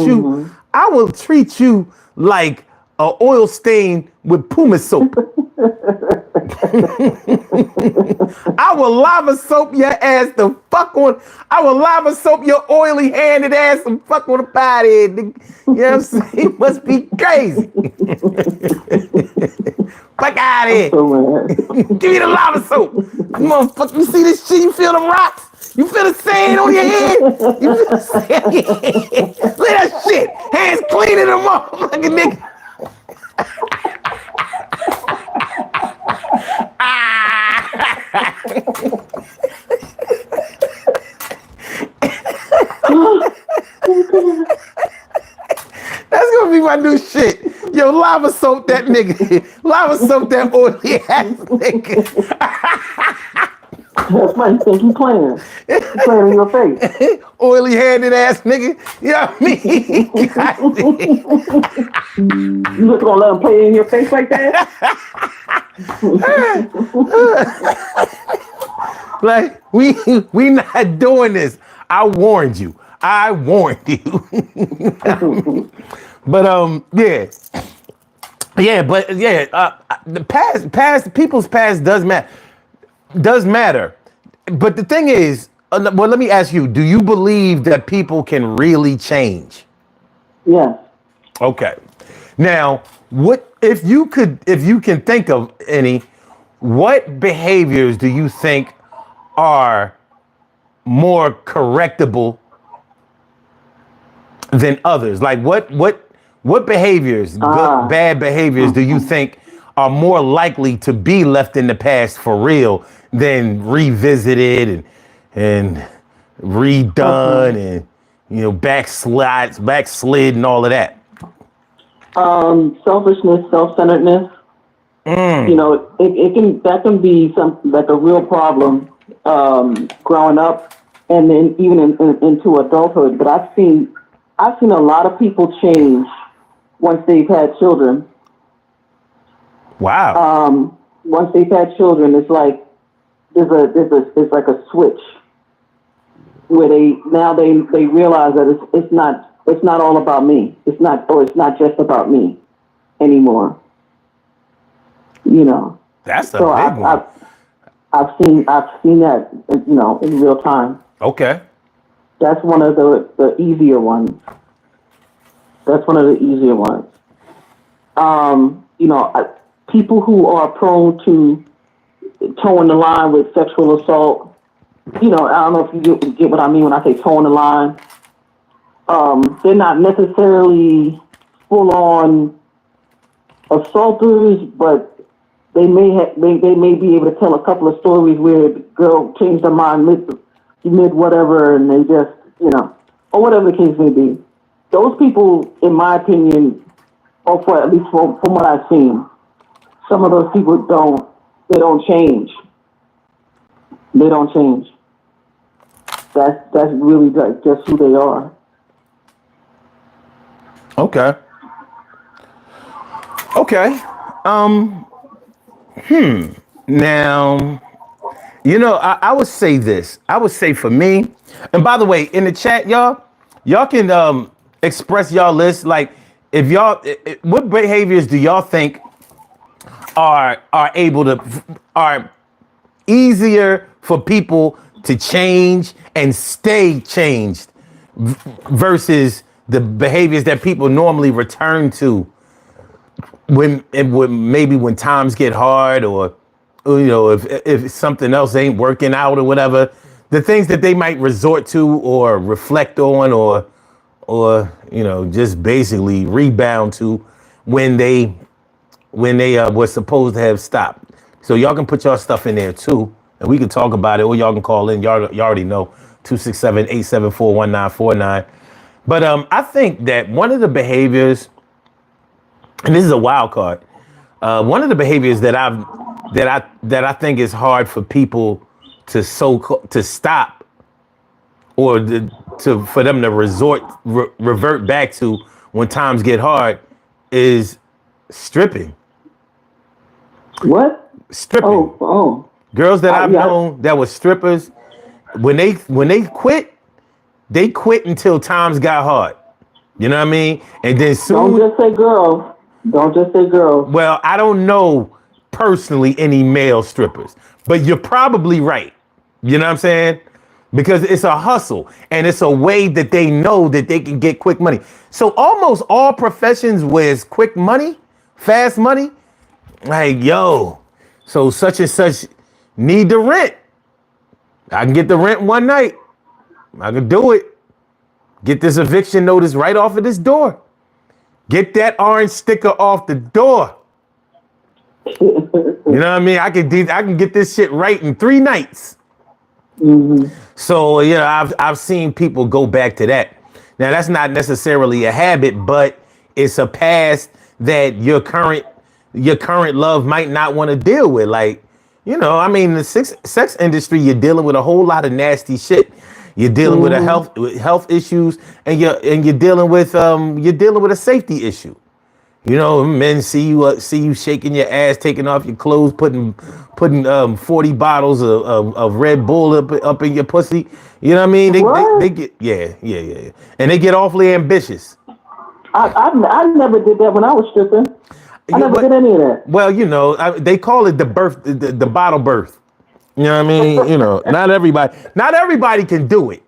you like a oil stain with Puma soap. I will lava soap your ass the fuck on. I will lava soap your oily handed ass the fuck on the body. You know what I'm saying? It must be crazy. Fuck out of here. So Give me the lava soap. Motherfucker, you see this shit? You feel the rocks? You feel the sand on your head? You feel the sand? Look at that shit. Hands clean in the motherfucking nigga. That's gonna be my new shit. Yo, lava soap that nigga. Lava soap that oily ass nigga. that's why you think you playing. You playing in your face. Oily handed ass nigga. You know what I mean? You just gonna let him play in your face like that? Like, we not doing this. I warned you. I warned you. But the past people's past does matter. But the thing is, well, let me ask you, do you believe that people can really change? Yes. Okay. Now, what if you can think of any, what behaviors do you think are more correctable than others? Like what behaviors, good, bad behaviors do you think are more likely to be left in the past for real than revisited and redone and backslid and all of that? Selfishness, self-centeredness. That can be something like a real problem growing up, and then even into adulthood. But I've seen a lot of people change once they've had children. Wow. Once they've had children, it's like there's like a switch where they realize that it's not all about me. It's not just about me anymore. That's a big one. I've seen that, in real time. Okay. That's one of the easier ones. People who are prone to towing the line with sexual assault. I don't know if you get what I mean when I say towing the line. They're not necessarily full-on assaulters, but they may be able to tell a couple of stories where the girl changed her mind mid whatever, and they just, or whatever the case may be. Those people, in my opinion, or at least from what I've seen, some of those people don't change. They don't change. That's really just who they are. Okay. Now, I would say this. I would say for me, and by the way, in the chat, y'all can express y'all list. Like, if y'all, what behaviors do y'all think are easier for people to change and stay changed versus the behaviors that people normally return to when times get hard, or if something else ain't working out or whatever, the things that they might resort to or reflect on or just basically rebound to when they were supposed to have stopped. So y'all can put y'all stuff in there too, and we can talk about it, or y'all can call in. Y'all already know 267-874-1949. But I think that one of the behaviors, and this is a wild card, one of the behaviors that I think is hard for people to stop, or for them to revert back to when times get hard, is Stripping. What? Stripping. Oh. Girls that I've yeah. known that were strippers, when they quit, they quit until times got hard. You know what I mean? And then soon. Don't just say girls. Don't just say girls. Well, I don't know personally any male strippers, but you're probably right. You know what I'm saying? Because it's a hustle and it's a way that they know that they can get quick money. So almost all professions with quick money, fast money, like, yo, so such and such need the rent. I can get the rent one night. I can do it. Get this eviction notice right off of this door. Get that orange sticker off the door. You know what I mean? I can get this shit right in 3 nights. Mm-hmm. So I've seen people go back to that. Now that's not necessarily a habit, but it's a past that your current love might not want to deal with. Like, I mean, the sex industry, you're dealing with a whole lot of nasty shit. You're dealing with health issues, and you're dealing with a safety issue. Men see you shaking your ass, taking off your clothes, putting 40 bottles of Red Bull up in your pussy. You know what I mean? They get yeah, and they get awfully ambitious. I never did that when I was stripping. I never did any of that. Well, they call it the bottle birth. You know what I mean? Not everybody can do it.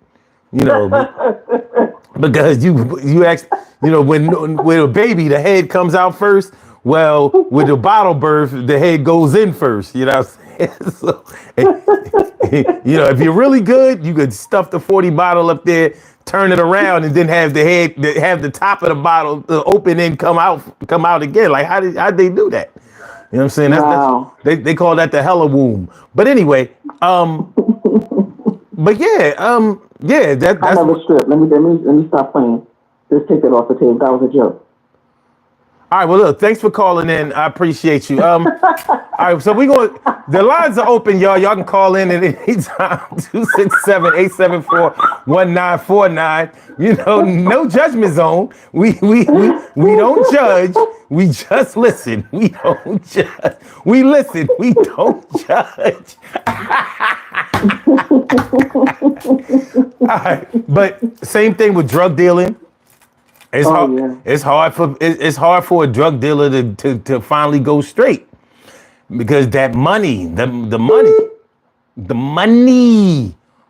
Because you ask, when a baby, the head comes out first. Well, with the bottle birth, the head goes in first. You know what I'm saying? So, if you're really good, you could stuff the 40 bottle up there, turn it around, and then have the top of the bottle open and come out again. Like how'd they do that? You know what I'm saying? Wow. They call that the hella womb. But anyway, but that's I never stripped. Let me stop playing. Just take it off the table. That was a joke. All right, well, look, thanks for calling in. I appreciate you. All right, so the lines are open, y'all. Y'all can call in at any time, 267-874-1949. No judgment zone. We don't judge. We just listen. We don't judge. We listen. We don't judge. All right, but same thing with drug dealing. It's hard for a drug dealer to finally go straight, because that money, the money.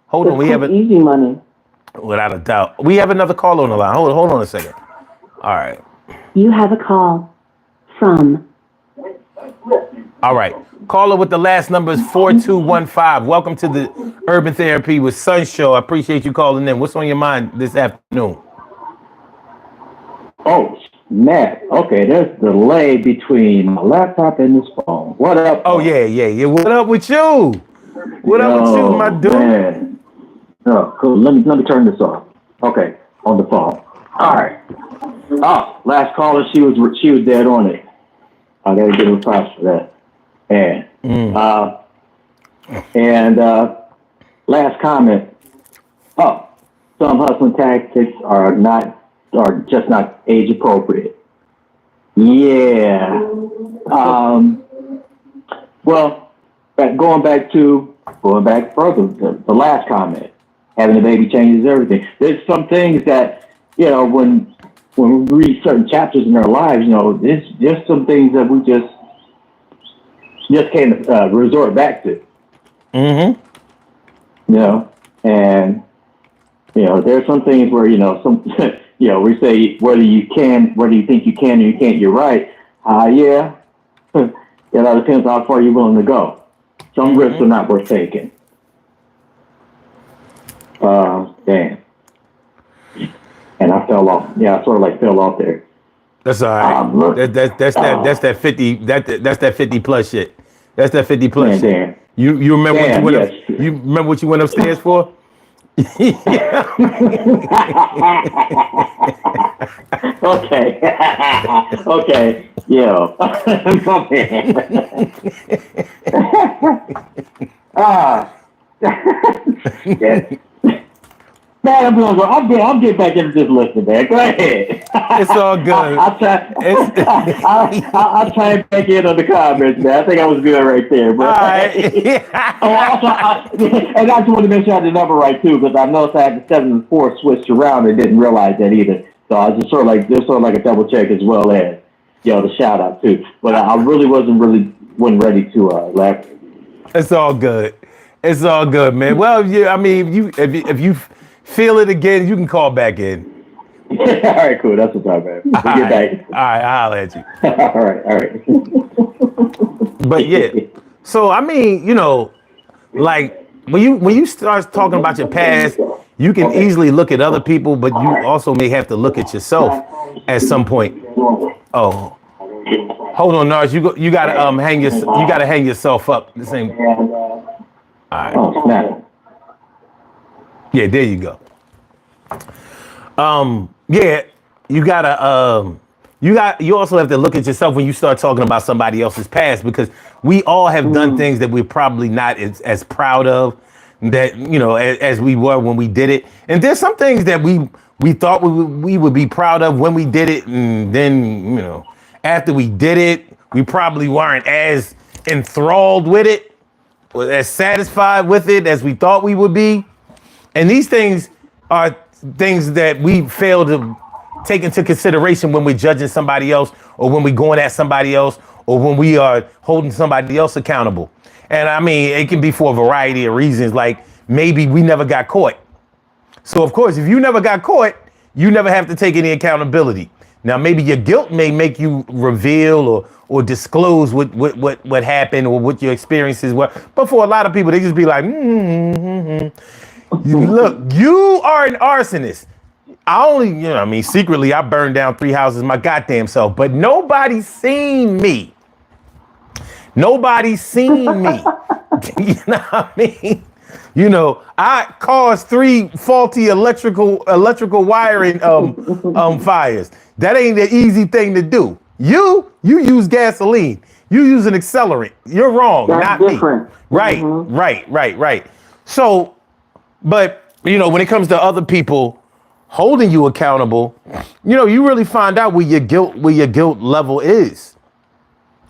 Hold on, we have easy money. Without a doubt, we have another call on the line. Hold on a second. All right. You have a call from. All right. Caller with the last number is 4215. Welcome to the Urban Therapy with Sun Show. I appreciate you calling in. What's on your mind this afternoon? Oh, Matt. Okay, there's a delay between my laptop and this phone. What up? Oh, yeah. What up with you? What up with you, my dude? Man. Oh, cool. Let me turn this off. Okay, on the phone. All right. Oh, last caller, she was dead on it. I gotta give her props for that. And last comment. Oh, some hustling tactics are just not age appropriate. Yeah. Well, going back further, the last comment, having a baby changes everything. There's some things that, when we read certain chapters in our lives, there's just some things that we just can't resort back to. Mm-hmm. And there's some things where we say whether you think you can or you can't, you're right. Yeah. That depends on how far you're willing to go. Some risks are not worth taking. Damn. And I fell off. Yeah, I sort of fell off there. That's all right. That's that 50. That's that 50 plus shit. That's that 50 plus shit. Damn. You remember you remember what you went upstairs for? Okay. Okay. Yeah. Man, I'll get back into this list, man. Go ahead. It's all good. I'll try. It's, I'll try and back in on the comments, man. I think I was good right there, bro. all right. And I just want to make sure I had the number right too, because I noticed I had the 7 and 4 switched around and didn't realize that either. So I was just sort of like a double check as well as the shout out too. But I really wasn't ready to laugh. It's all good. It's all good, man. Well, yeah, I mean, if you feel it again, you can call back in. All right, cool. That's what's up, man. We'll get back. All right, I'll holler at you. All right. But yeah, so I mean, like when you start talking about your past, you can easily look at other people, but you also may have to look at yourself at some point. Oh, hold on, Nars. You gotta hang yourself up. The same. All right. Oh, snap. Yeah, there you go. Yeah, you also have to look at yourself when you start talking about somebody else's past, because we all have done things that we're probably not as proud of that, as we were when we did it. And there's some things that we thought we would be proud of when we did it, and then, after we did it, we probably weren't as enthralled with it, or as satisfied with it as we thought we would be. And these things are things that we fail to take into consideration when we're judging somebody else, or when we're going at somebody else, or when we are holding somebody else accountable. And I mean, it can be for a variety of reasons, like maybe we never got caught. So of course, if you never got caught, you never have to take any accountability. Now, maybe your guilt may make you reveal or disclose what happened or what your experiences were. But for a lot of people, they just be like, Look, you are an arsonist. Secretly, I burned down 3 houses my goddamn self, but nobody's seen me. Nobody's seen me. You know what I mean? I caused 3 faulty electrical wiring fires. That ain't the easy thing to do. You use gasoline. You use an accelerant. You're wrong, That's not different. me. Right, right. So, but when it comes to other people holding you accountable, you really find out where your guilt level is,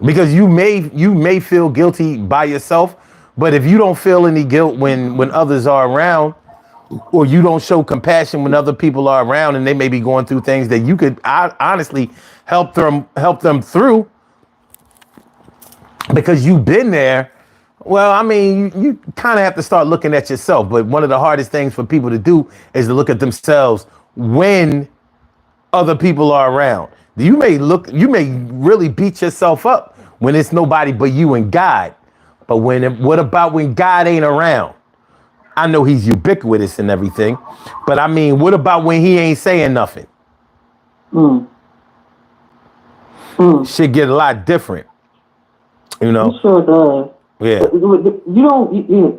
because you may feel guilty by yourself, but if you don't feel any guilt when others are around, or you don't show compassion when other people are around and they may be going through things that you could honestly help them through because you've been there. Well, I mean, you kind of have to start looking at yourself. But one of the hardest things for people to do is to look at themselves when other people are around. You may really beat yourself up when it's nobody but you and God. But what about when God ain't around? I know he's ubiquitous and everything, but I mean, what about when he ain't saying nothing? Shit get a lot different, It sure does. Yeah.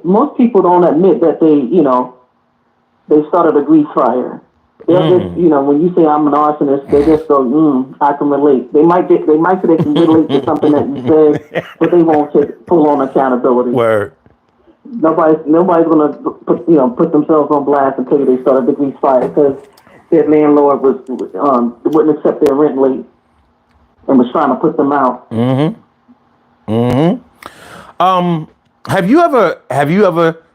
Most people don't admit that they started a grease fire. They'll just, when you say I'm an arsonist, they just go, I can relate. They might say they can relate to something that you said, but they won't take full on accountability. Word. Nobody's gonna put themselves on blast and tell you they started the grease fire because their landlord wouldn't accept their rent late and was trying to put them out. Have you ever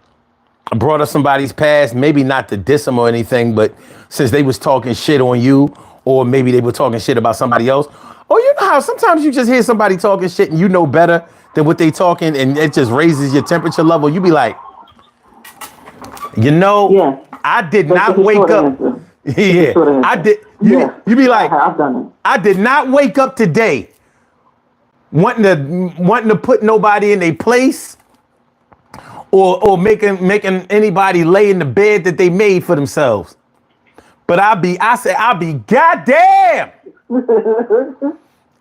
brought up somebody's past, maybe not to diss them or anything, but since they was talking shit on you, or maybe they were talking shit about somebody else, or you know how sometimes you just hear somebody talking shit and you know better than what they talking, and it just raises your temperature level. You be like, I did not wake up. Yeah, I did. You be like, I've done it. I did not wake up today wanting to put nobody in their place, or making anybody lay in the bed that they made for themselves. But I'll be goddamn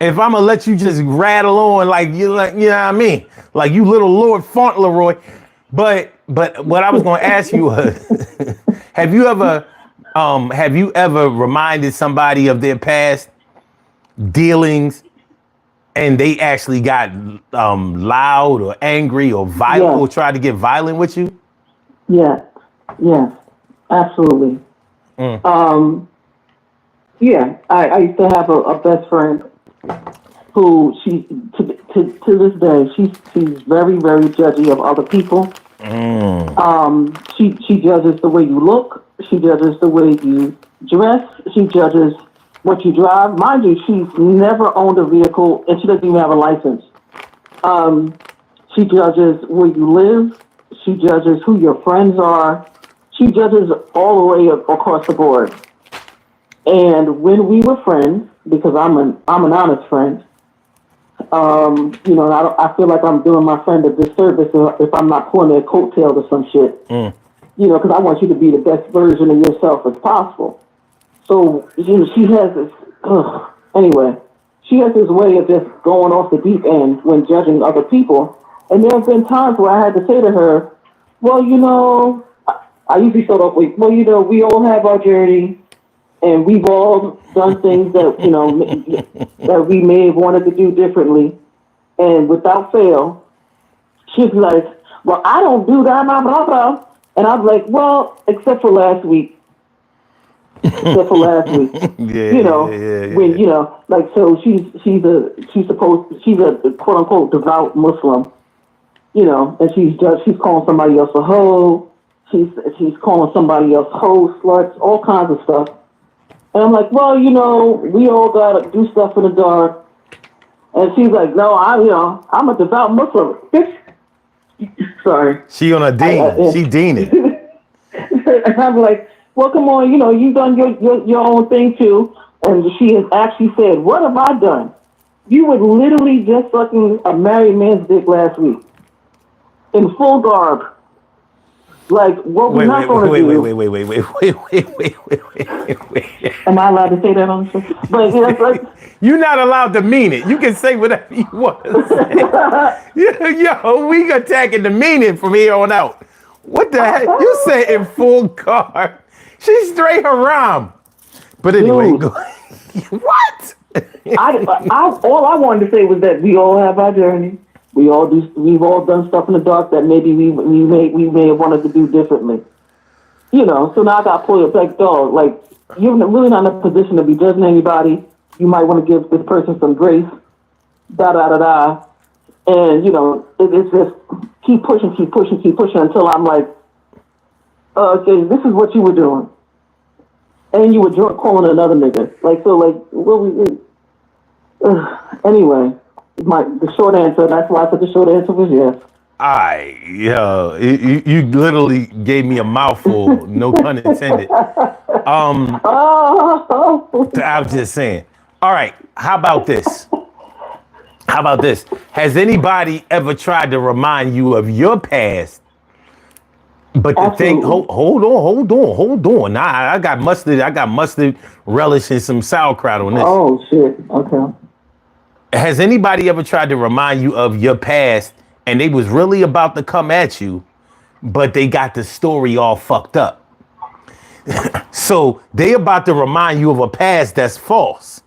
if I'm gonna let you just rattle on like you know what I mean? Like you little Lord Fauntleroy. But what I was gonna ask you was, have you ever reminded somebody of their past dealings and they actually got loud or angry or violent or tried to get violent with you? Yes. Absolutely. Yeah, I used to have a best friend who to this day she's very very judgy of other people. She judges the way you look. She judges the way you dress. She judges what you drive. Mind you, she's never owned a vehicle and she doesn't even have a license. She judges where you live. She judges who your friends are. She judges all the way across the board. And when we were friends, because I'm an honest friend, you know, I feel like I'm doing my friend a disservice if I'm not pulling their coattails or some shit. You know, because I want you to be the best version of yourself as possible. So, you know, she has this, anyway, she has this way of just going off the deep end when judging other people. And there have been times where I had to say to her, well, you know, I usually start off with, well, you know, we all have our journey. And we've all done things that, you know, that we may have wanted to do differently. And without fail, she'd be like, well, I don't do that, blah, blah, blah. And I'm like, well, except for last week. Except for last week. You know, when, you know, like, so she's a quote unquote devout Muslim, you know, and she's calling somebody else a hoe. She's calling somebody else hoe, sluts, all kinds of stuff. And I'm like, well, you know, we all gotta do stuff in the dark. And she's like, no, I'm a devout Muslim. Sorry. She on a dean. She deaning. And I'm like, well, come on, you know, you've done your own thing too. And she has actually said, what have I done? You were literally just fucking a married man's dick last week. In full garb. Like, what we're not going to do. Wait. Am I allowed to say that on the show? But yeah, like, you're not allowed to mean it. You can say whatever you want to say. Yo, we attacking the meaning from here on out. What the heck? You say in full car. She's straight haram. But anyway, go. What? All I wanted to say was that we all have our journey. We've all done stuff in the dark that maybe we may have wanted to do differently. You know, so now I got pulled like, dog, like, you're really not in a position to be judging anybody. You might want to give this person some grace, da-da-da-da. And, you know, it's just keep pushing until I'm like, okay, this is what you were doing. And you were drunk calling another nigga. Like, so, like, anyway. The short answer, that's why I said the short answer was yes. You literally gave me a mouthful, no pun intended. I'm just saying. All right, how about this? Has anybody ever tried to remind you of your past? But the thing, hold on. Nah, I got mustard relish and some sauerkraut on this. Oh shit. Okay. Has anybody ever tried to remind you of your past and they was really about to come at you, but they got the story all fucked up? So they about to remind you of a past that's false.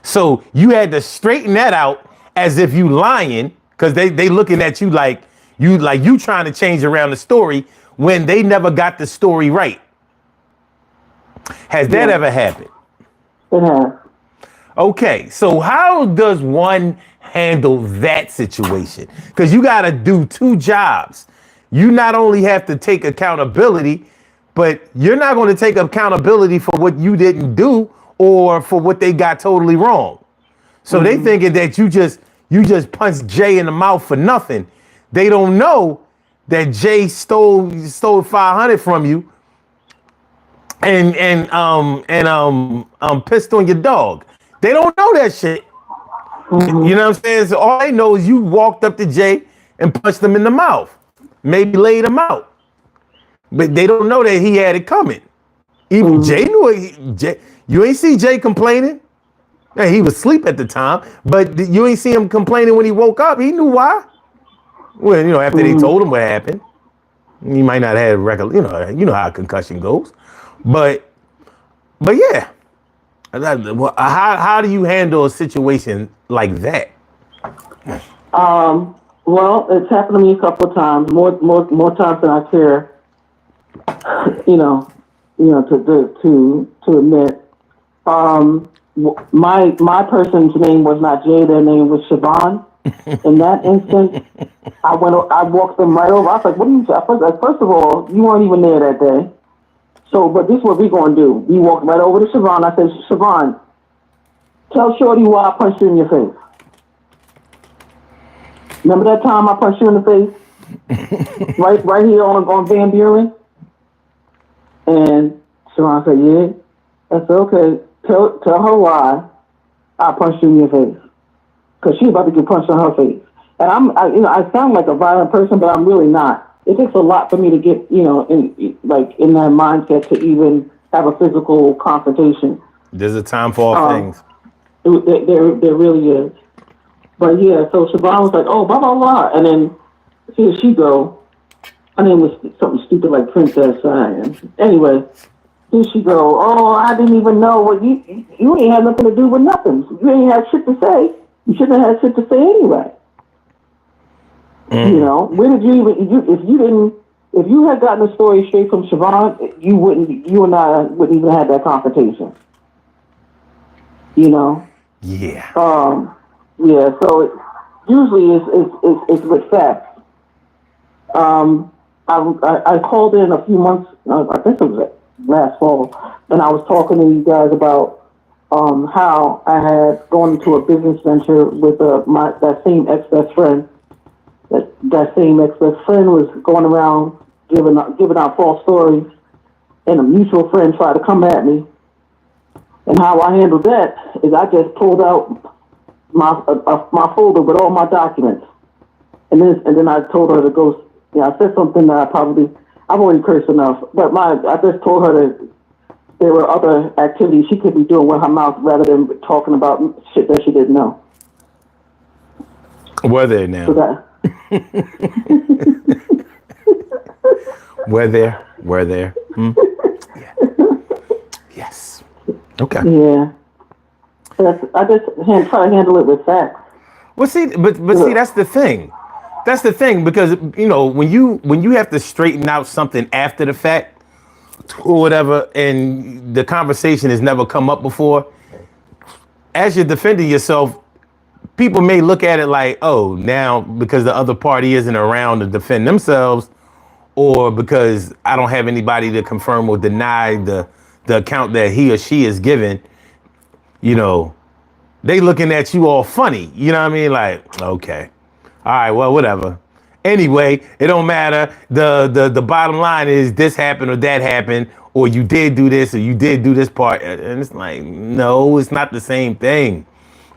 So you had to straighten that out as if you lying, because they looking at you like you trying to change around the story when they never got the story right. Has that ever happened? It has. Okay, so how does one handle that situation? Because you got to do two jobs. You not only have to take accountability, but you're not going to take accountability for what you didn't do or for what they got totally wrong. So they thinking that you just punched Jay in the mouth for nothing. They don't know that Jay stole 500 from you and pissed on your dog. They don't know that shit. You know what I'm saying? So all they know is you walked up to Jay and punched him in the mouth. Maybe laid him out. But they don't know that he had it coming. Even Jay knew it. You ain't see Jay complaining. Yeah, he was asleep at the time, but you ain't see him complaining when he woke up. He knew why. Well, you know, after they told him what happened. He might not have record, you know how a concussion goes. But yeah. How do you handle a situation like that? Well, it's happened to me a couple of times, more times than I care. You know, to admit. My person's name was not Jay. Their name was Siobhan. In that instance, I walked them right over. I was like, "What are you?" First of all, you weren't even there that day. So, but this is what we're gonna do. We walked right over to Siobhan. I said, "Siobhan, tell Shorty why I punched you in your face. Remember that time I punched you in the face? right here on Van Buren?" And Siobhan said, "Yeah." I said, "Okay, tell her why I punched you in your face." Because she's about to get punched in her face. And I sound like a violent person, but I'm really not. It takes a lot for me to get, in that mindset to even have a physical confrontation. There's a time for all things. There really is. But yeah, so Siobhan was like, "Oh, blah, blah, blah." And then here she go. Her name was something stupid like Princess Diane. Anyway, here she go. "Oh, I didn't even know what you ain't had nothing to do with nothing. You ain't had shit to say. You shouldn't have had shit to say anyway." Where did you even, if you had gotten the story straight from Siobhan, you and I wouldn't even have that confrontation. Yeah. Yeah, so usually it's with facts. I called in a few months, I think it was last fall, and I was talking to you guys about how I had gone into a business venture with that same ex-best friend. That same ex-best friend was going around giving out false stories, and a mutual friend tried to come at me. And how I handled that is I just pulled out my folder with all my documents, and then I told her to go. I said something that I've already cursed enough, but I just told her that there were other activities she could be doing with her mouth rather than talking about shit that she didn't know. Were there now? So Were there? Yeah. Yes. Okay. Yeah. I just try to handle it with facts. Well, see, but see, that's the thing. That's the thing, because when you have to straighten out something after the fact or whatever, and the conversation has never come up before, as you're defending yourself, people may look at it like, oh, now because the other party isn't around to defend themselves, or because I don't have anybody to confirm or deny the account that he or she is given, they looking at you all funny. You know what I mean? Like, okay, all right, well, whatever. Anyway, it don't matter. The bottom line is this happened or that happened, or you did do this or you did do this part. And it's like, no, it's not the same thing.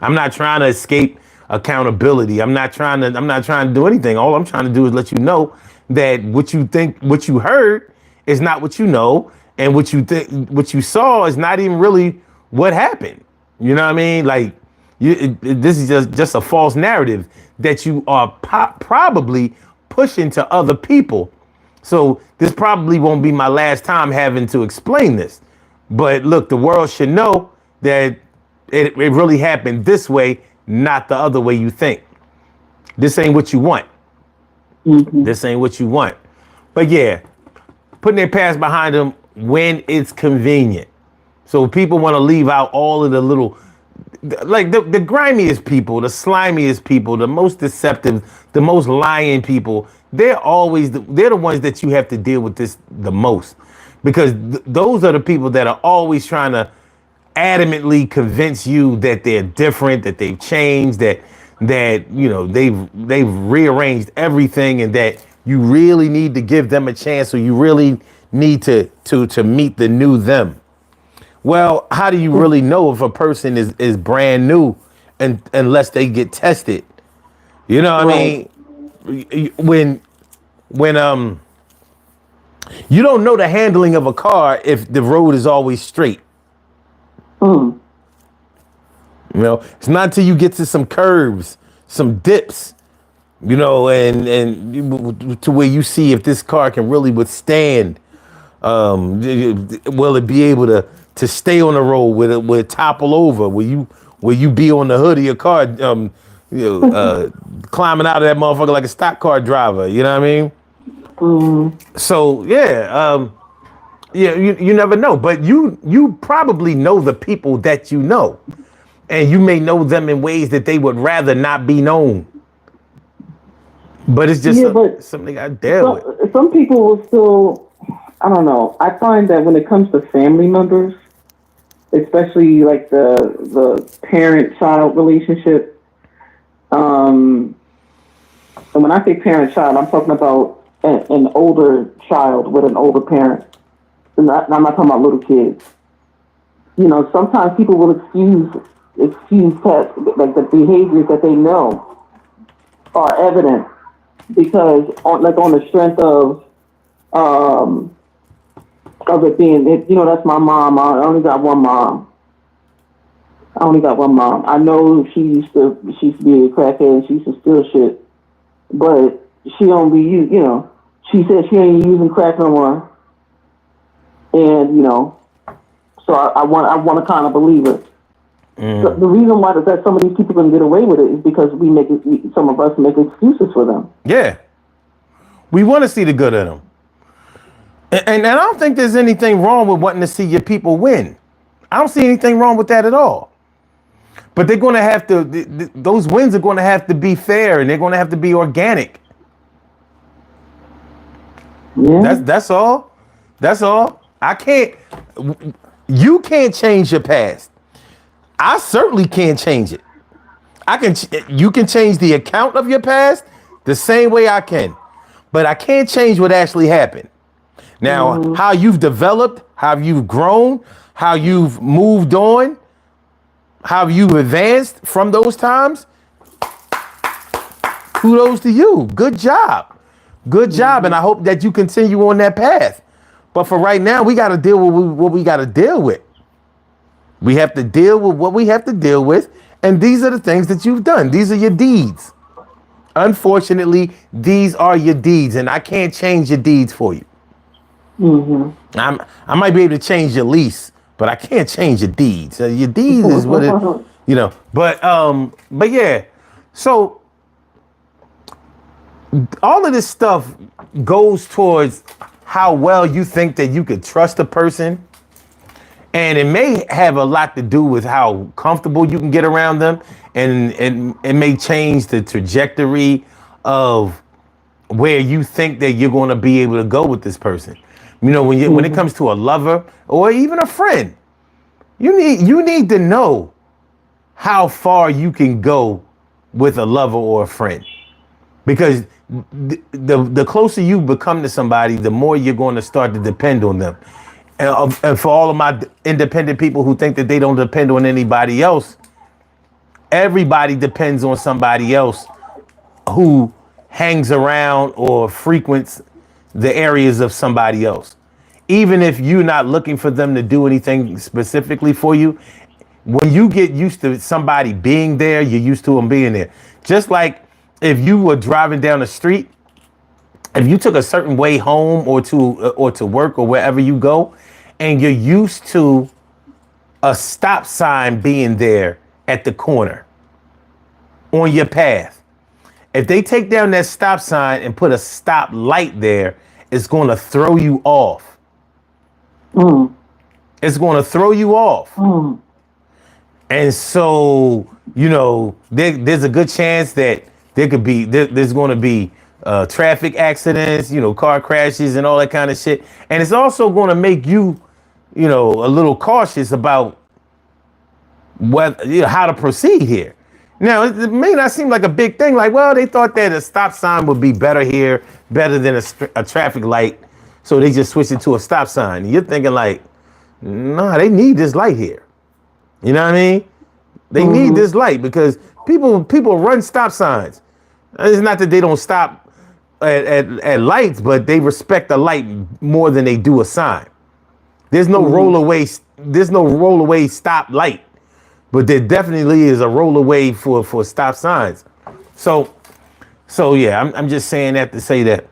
I'm not trying to escape accountability. I'm not trying to do anything. All I'm trying to do is let you know that what you heard is not what you know, and what you saw is not even really what happened. You know what I mean? Like, this is just a false narrative that you are probably pushing to other people. So this probably won't be my last time having to explain this. But look, the world should know that it really happened this way, not the other way you think. This ain't what you want. Mm-hmm. This ain't what you want. But yeah, putting their past behind them when it's convenient. So people want to leave out all of the little, like the grimiest people, the slimiest people, the most deceptive, the most lying people. They're the ones that you have to deal with this the most, because those are the people that are always trying to adamantly convince you that they're different, that they've changed, that they've rearranged everything, and that you really need to give them a chance, or you really need to meet the new them. Well, how do you really know if a person is brand new unless they get tested? You know what I mean? When you don't know the handling of a car if the road is always straight. Mm. It's not until you get to some curves, some dips, and to where you see if this car can really withstand. Will it be able to stay on the road? Will it topple over? Will you be on the hood of your car, climbing out of that motherfucker like a stock car driver? You know what I mean? Mm. So yeah, Yeah, you never know, but you probably know the people that you know, and you may know them in ways that they would rather not be known. But it's just Yeah, but something I deal with. some people will still, I don't know. I find that when it comes to family members, especially like the parent-child relationship, and when I say parent-child, I'm talking about an older child with an older parent. I'm not talking about little kids. You know, sometimes people will excuse past, like the behaviors that they know are evident because on the strength of it being, that's my mom. I only got one mom. I know she used to be a crackhead and she used to steal shit, but she don't be she said she ain't using crack no more, and so I want to kind of believe it. The reason why that some of these people can get away with it is because some of us make excuses for them. Yeah, we want to see the good in them, and I don't think there's anything wrong with wanting to see your people win. I don't see anything wrong with that at all. But they're going to have to; those wins are going to have to be fair, and they're going to have to be organic. Yeah, That's all. That's all. I can't. You can't change your past. I certainly can't change it. You can change the account of your past the same way I can, but I can't change what actually happened. Now, how you've developed, how you've grown, how you've moved on, how you've advanced from those times, kudos to you. Good job. Good job. And I hope that you continue on that path. But for right now, we got to deal with what we got to deal with. We have to deal with what we have to deal with. And these are the things that you've done. These are your deeds. Unfortunately, these are your deeds. And I can't change your deeds for you. I might be able to change your lease, but I can't change your deeds. Your deeds is what it, But yeah. So all of this stuff goes towards how well you think that you could trust a person. And it may have a lot to do with how comfortable you can get around them. And it may change the trajectory of where you think that you're going to be able to go with this person. When it comes to a lover or even a friend, you need to know how far you can go with a lover or a friend. Because the closer you become to somebody, the more you're going to start to depend on them. And for all of my independent people who think that they don't depend on anybody else, everybody depends on somebody else who hangs around or frequents the areas of somebody else. Even if you're not looking for them to do anything specifically for you, when you get used to somebody being there, you're used to them being there. Just like if you were driving down the street, if you took a certain way home or to work or wherever you go, and you're used to a stop sign being there at the corner on your path. If they take down that stop sign and put a stop light there, it's going to throw you off. It's going to throw you off. And so, there's a good chance that there's going to be traffic accidents, car crashes and all that kind of shit. And it's also going to make you, a little cautious about how to proceed here. Now, it may not seem like a big thing. Like, well, they thought that a stop sign would be better here, better than a traffic light. So they just switched it to a stop sign. And you're thinking like, nah, they need this light here. You know what I mean? They need this light because people run stop signs. It's not that they don't stop at lights, but they respect the light more than they do a sign. There's no rollaway stop light, but there definitely is a rollaway for stop signs. So yeah, I'm just saying that to say that,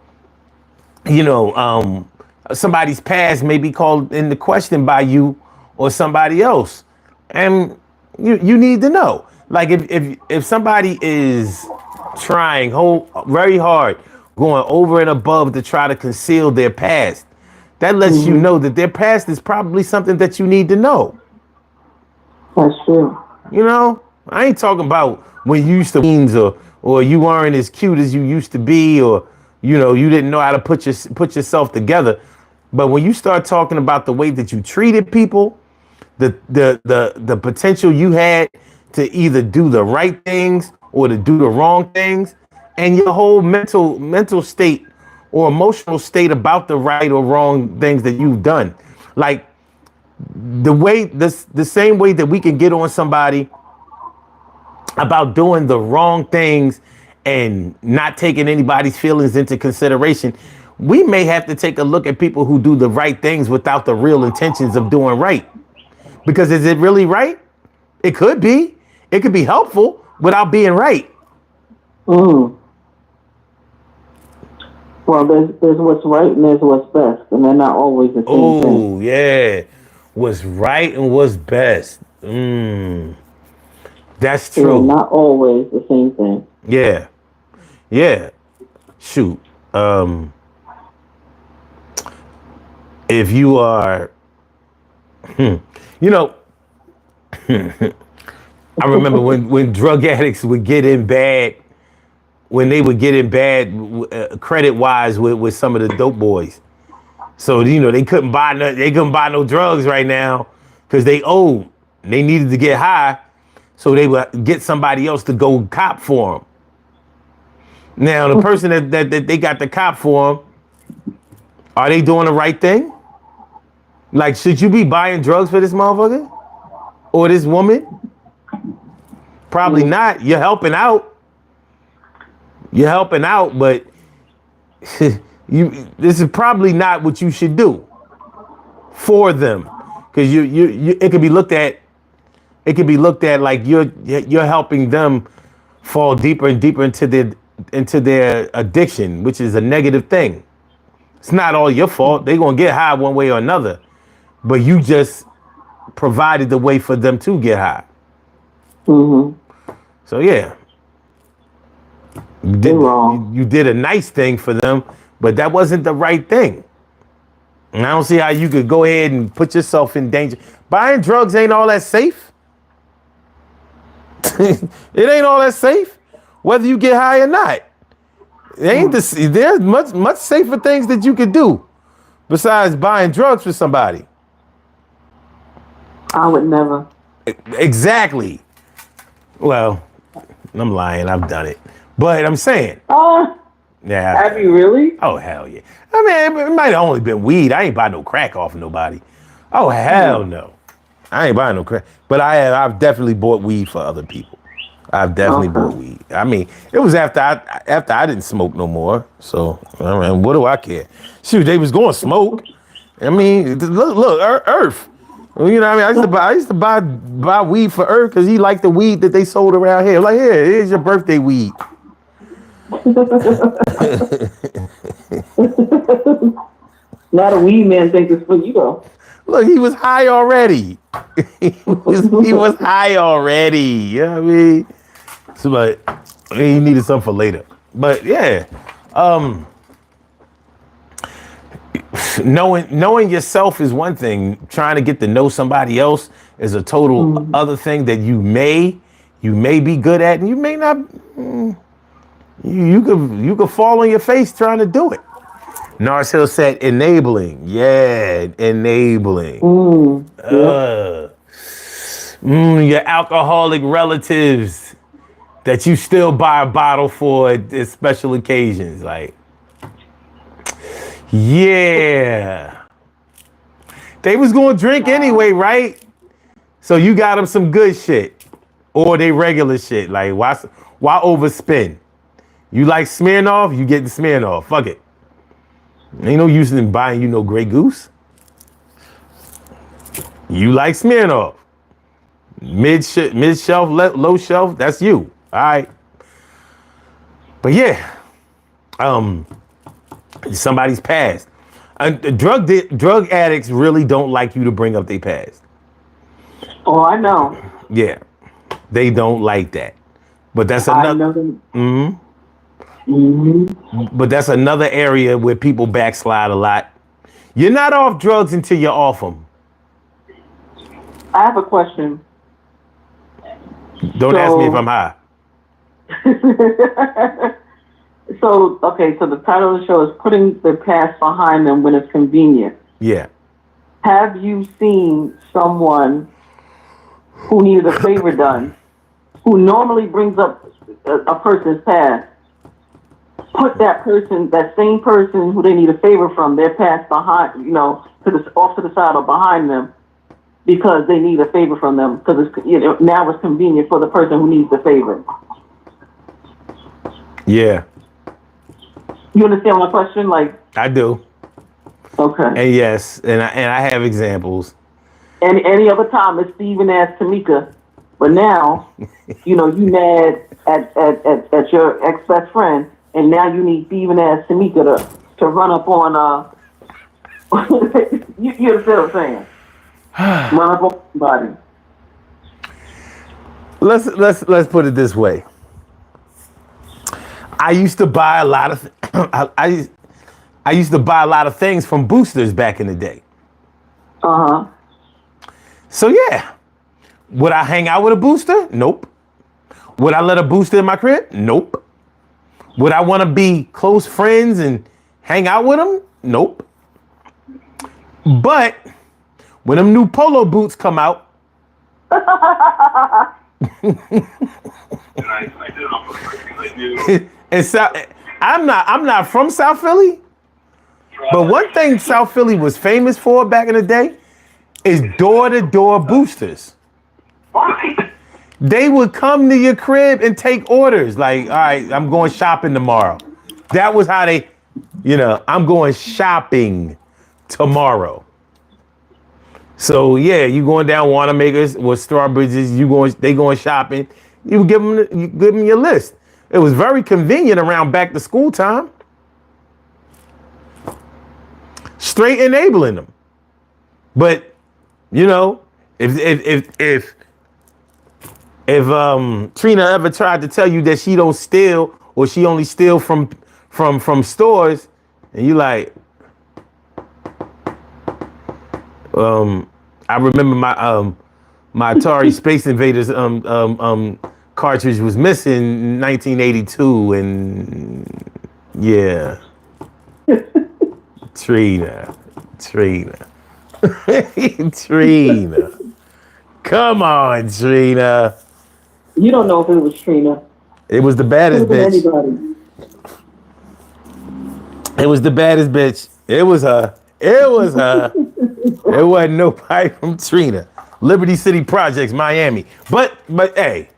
somebody's past may be called into question by you or somebody else, and you need to know. Like if somebody is trying very hard, going over and above to try to conceal their past, that lets you know that their past is probably something that you need to know. That's true. You know, I ain't talking about when you used to teens or you weren't as cute as you used to be, or you know you didn't know how to put yourself together. But when you start talking about the way that you treated people, the potential you had to either do the right things or to do the wrong things, and your whole mental state or emotional state about the right or wrong things that you've done, like the same way that we can get on somebody about doing the wrong things and not taking anybody's feelings into consideration, we may have to take a look at people who do the right things without the real intentions of doing right. Because is it really right? It could be. It could be helpful without being right. Mm. Well, there's what's right and there's what's best, and they're not always the same thing. Oh, yeah. What's right and what's best. That's They're true. not always the same thing. Yeah. Yeah. Shoot. If you are, you know, I remember when drug addicts would get in bad, when they would get in bad credit wise with some of the dope boys. So, you know, they couldn't buy no drugs right now because they owed. They needed to get high, so they would get somebody else to go cop for them. Now, the person that they got the cop for them, are they doing the right thing? Like, should you be buying drugs for this motherfucker or this woman? Probably not. You're helping out. You're helping out, but this is probably not what you should do for them, because you it could be looked at. It could be looked at like you're helping them fall deeper and deeper into their addiction, which is a negative thing. It's not all your fault. They're gonna get high one way or another, but you just provided the way for them to get high. Mm-hmm. So yeah, you did a nice thing for them, but that wasn't the right thing. And I don't see how you could go ahead and put yourself in danger. Buying drugs ain't all that safe. It ain't all that safe, whether you get high or not. It ain't there's much safer things that you could do besides buying drugs for somebody. I would never. Exactly. Well, I'm lying. I've done it, but I'm saying. Yeah. Have you really? Oh hell yeah. I mean, it might have only been weed. I ain't buy no crack off of nobody. Oh hell no. I ain't buying no crack. But I've definitely bought weed for other people. I've definitely bought weed. I mean, it was after I didn't smoke no more. So I mean, what do I care? Shoot, they was going to smoke. I mean, look, Earth. You know what I mean? I used to buy weed for Earth because he liked the weed that they sold around here. Like, here's your birthday weed. Not a weed man thinks it's for you though. Look, he was high already. he was high already. You know what I mean? So, but he needed something for later. But yeah, knowing yourself is one thing. Trying to get to know somebody else is a total other thing that you may be good at, and you may not. You could fall on your face trying to do it. Nars Hill said enabling. Yeah, enabling. Your alcoholic relatives that you still buy a bottle for at special occasions. Like, yeah. They was going to drink anyway, right? So you got them some good shit. Or they regular shit. Like, why overspend? You like Smirnoff, you getting Smirnoff. Fuck it. Ain't no use in buying you no Grey Goose. You like Smirnoff. Mid shelf, low shelf, that's you. All right. But yeah, somebody's past. Drug addicts really don't like you to bring up their past. Oh, I know. Yeah, they don't like that. But that's another. But that's another area where people backslide a lot. You're not off drugs until you're off them. I have a question. Don't ask me if I'm high. So the title of the show is Putting the Past Behind Them When It's Convenient. Yeah. Have you seen someone who needed a favor done, who normally brings up a person's past, put that same person who they need a favor from, their past behind, off to the side or behind them, because they need a favor from them, because now it's convenient for the person who needs the favor? Yeah. You understand my question? Like, I do. Okay. And yes, and I have examples. And any other time it's Steven asked Tamika, but now, you mad at your ex-best friend, and now you need Steven asked Tamika to run up on you understand what I'm saying? Run up on somebody. Let's put it this way. I used to buy a lot of I used to buy a lot of things from boosters back in the day. Uh-huh. So yeah. Would I hang out with a booster? Nope. Would I let a booster in my crib? Nope. Would I want to be close friends and hang out with them? Nope. But when them new polo boots come out, and I'm not from South Philly, but one thing South Philly was famous for back in the day is door-to-door boosters. They would come to your crib and take orders. Like, all right, I'm going shopping tomorrow. That was how they, I'm going shopping tomorrow. So yeah, you going down Wanamaker's or Strawbridge's, they going shopping. You give them your list. It was very convenient around back to school time. Straight enabling them. But if Trina ever tried to tell you that she don't steal or she only steal from stores, and you like, I remember my Atari Space Invaders cartridge was missing in 1982, and yeah, Trina, Trina, come on, Trina. You don't know if it was Trina. It was the baddest bitch. Anybody. It was the baddest bitch. It was her. It wasn't nobody from Trina. Liberty City Projects, Miami. But hey.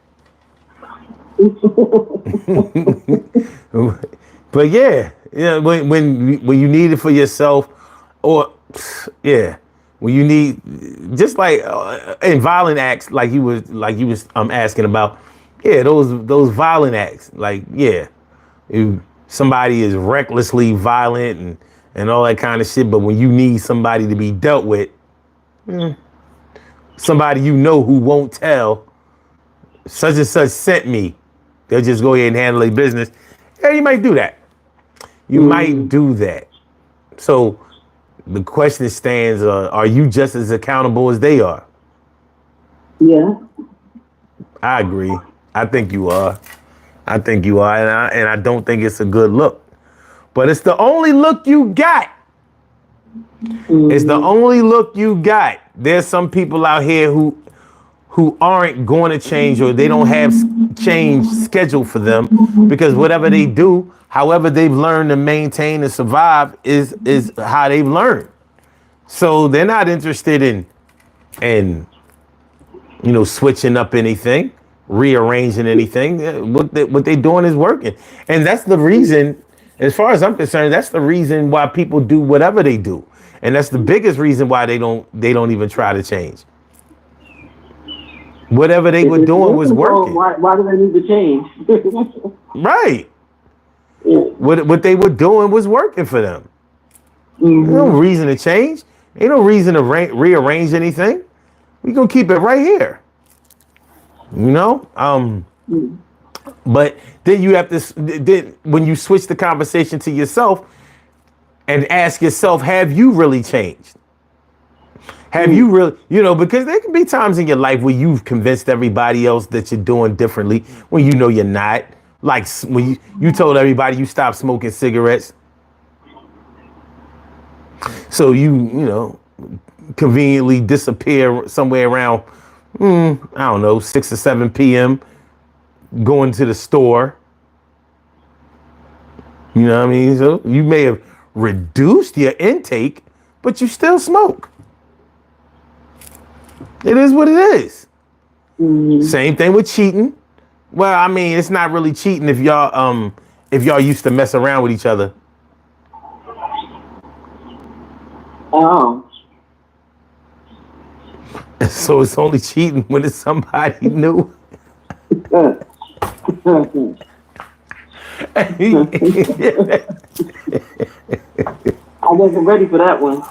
But yeah, when you need it for yourself, or yeah, when you need, just like in violent acts, like you was asking about, yeah, those violent acts, like yeah, if somebody is recklessly violent and all that kind of shit, but when you need somebody to be dealt with, somebody who won't tell, such and such sent me, they'll just go ahead and handle their business. Yeah, you might do that. You might do that. So the question stands, are you just as accountable as they are? Yeah. I agree. I think you are. And I don't think it's a good look. But it's the only look you got. It's the only look you got. There's some people out here who aren't going to change, or they don't have change scheduled for them, because whatever they do, however they've learned to maintain and survive is how they've learned. So they're not interested in switching up anything, rearranging anything. What they're doing is working. And that's the reason, as far as I'm concerned, that's the reason why people do whatever they do. And that's the biggest reason why they don't even try to change. Whatever they were doing was working. Why do they need to change? Right. Yeah. What they were doing was working for them. There's no reason to change. Ain't no reason to rearrange anything. We're gonna keep it right here. But then you have to, when you switch the conversation to yourself, and ask yourself, have you really changed? Have you really, because there can be times in your life where you've convinced everybody else that you're doing differently when you know you're not. Like when you told everybody you stopped smoking cigarettes. So you conveniently disappear somewhere around, I don't know, 6 or 7 p.m., going to the store. You know what I mean? So you may have reduced your intake, but you still smoke. It is what it is. Same thing with cheating. Well, I mean, it's not really cheating if y'all used to mess around with each other. Oh. So it's only cheating when it's somebody new. I wasn't ready for that one.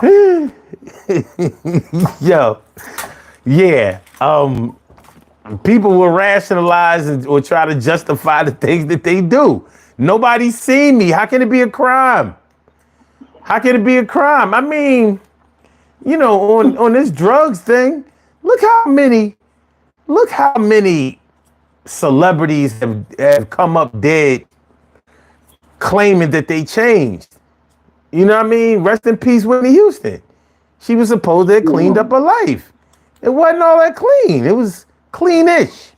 Yo, yeah. People will rationalize or try to justify the things that they do. Nobody's seen me. How can it be a crime? How can it be a crime? I mean, on this drugs thing, look how many celebrities have come up dead claiming that they changed. You know what I mean? Rest in peace, Whitney Houston. She was supposed to have cleaned up her life. It wasn't all that clean. It was cleanish.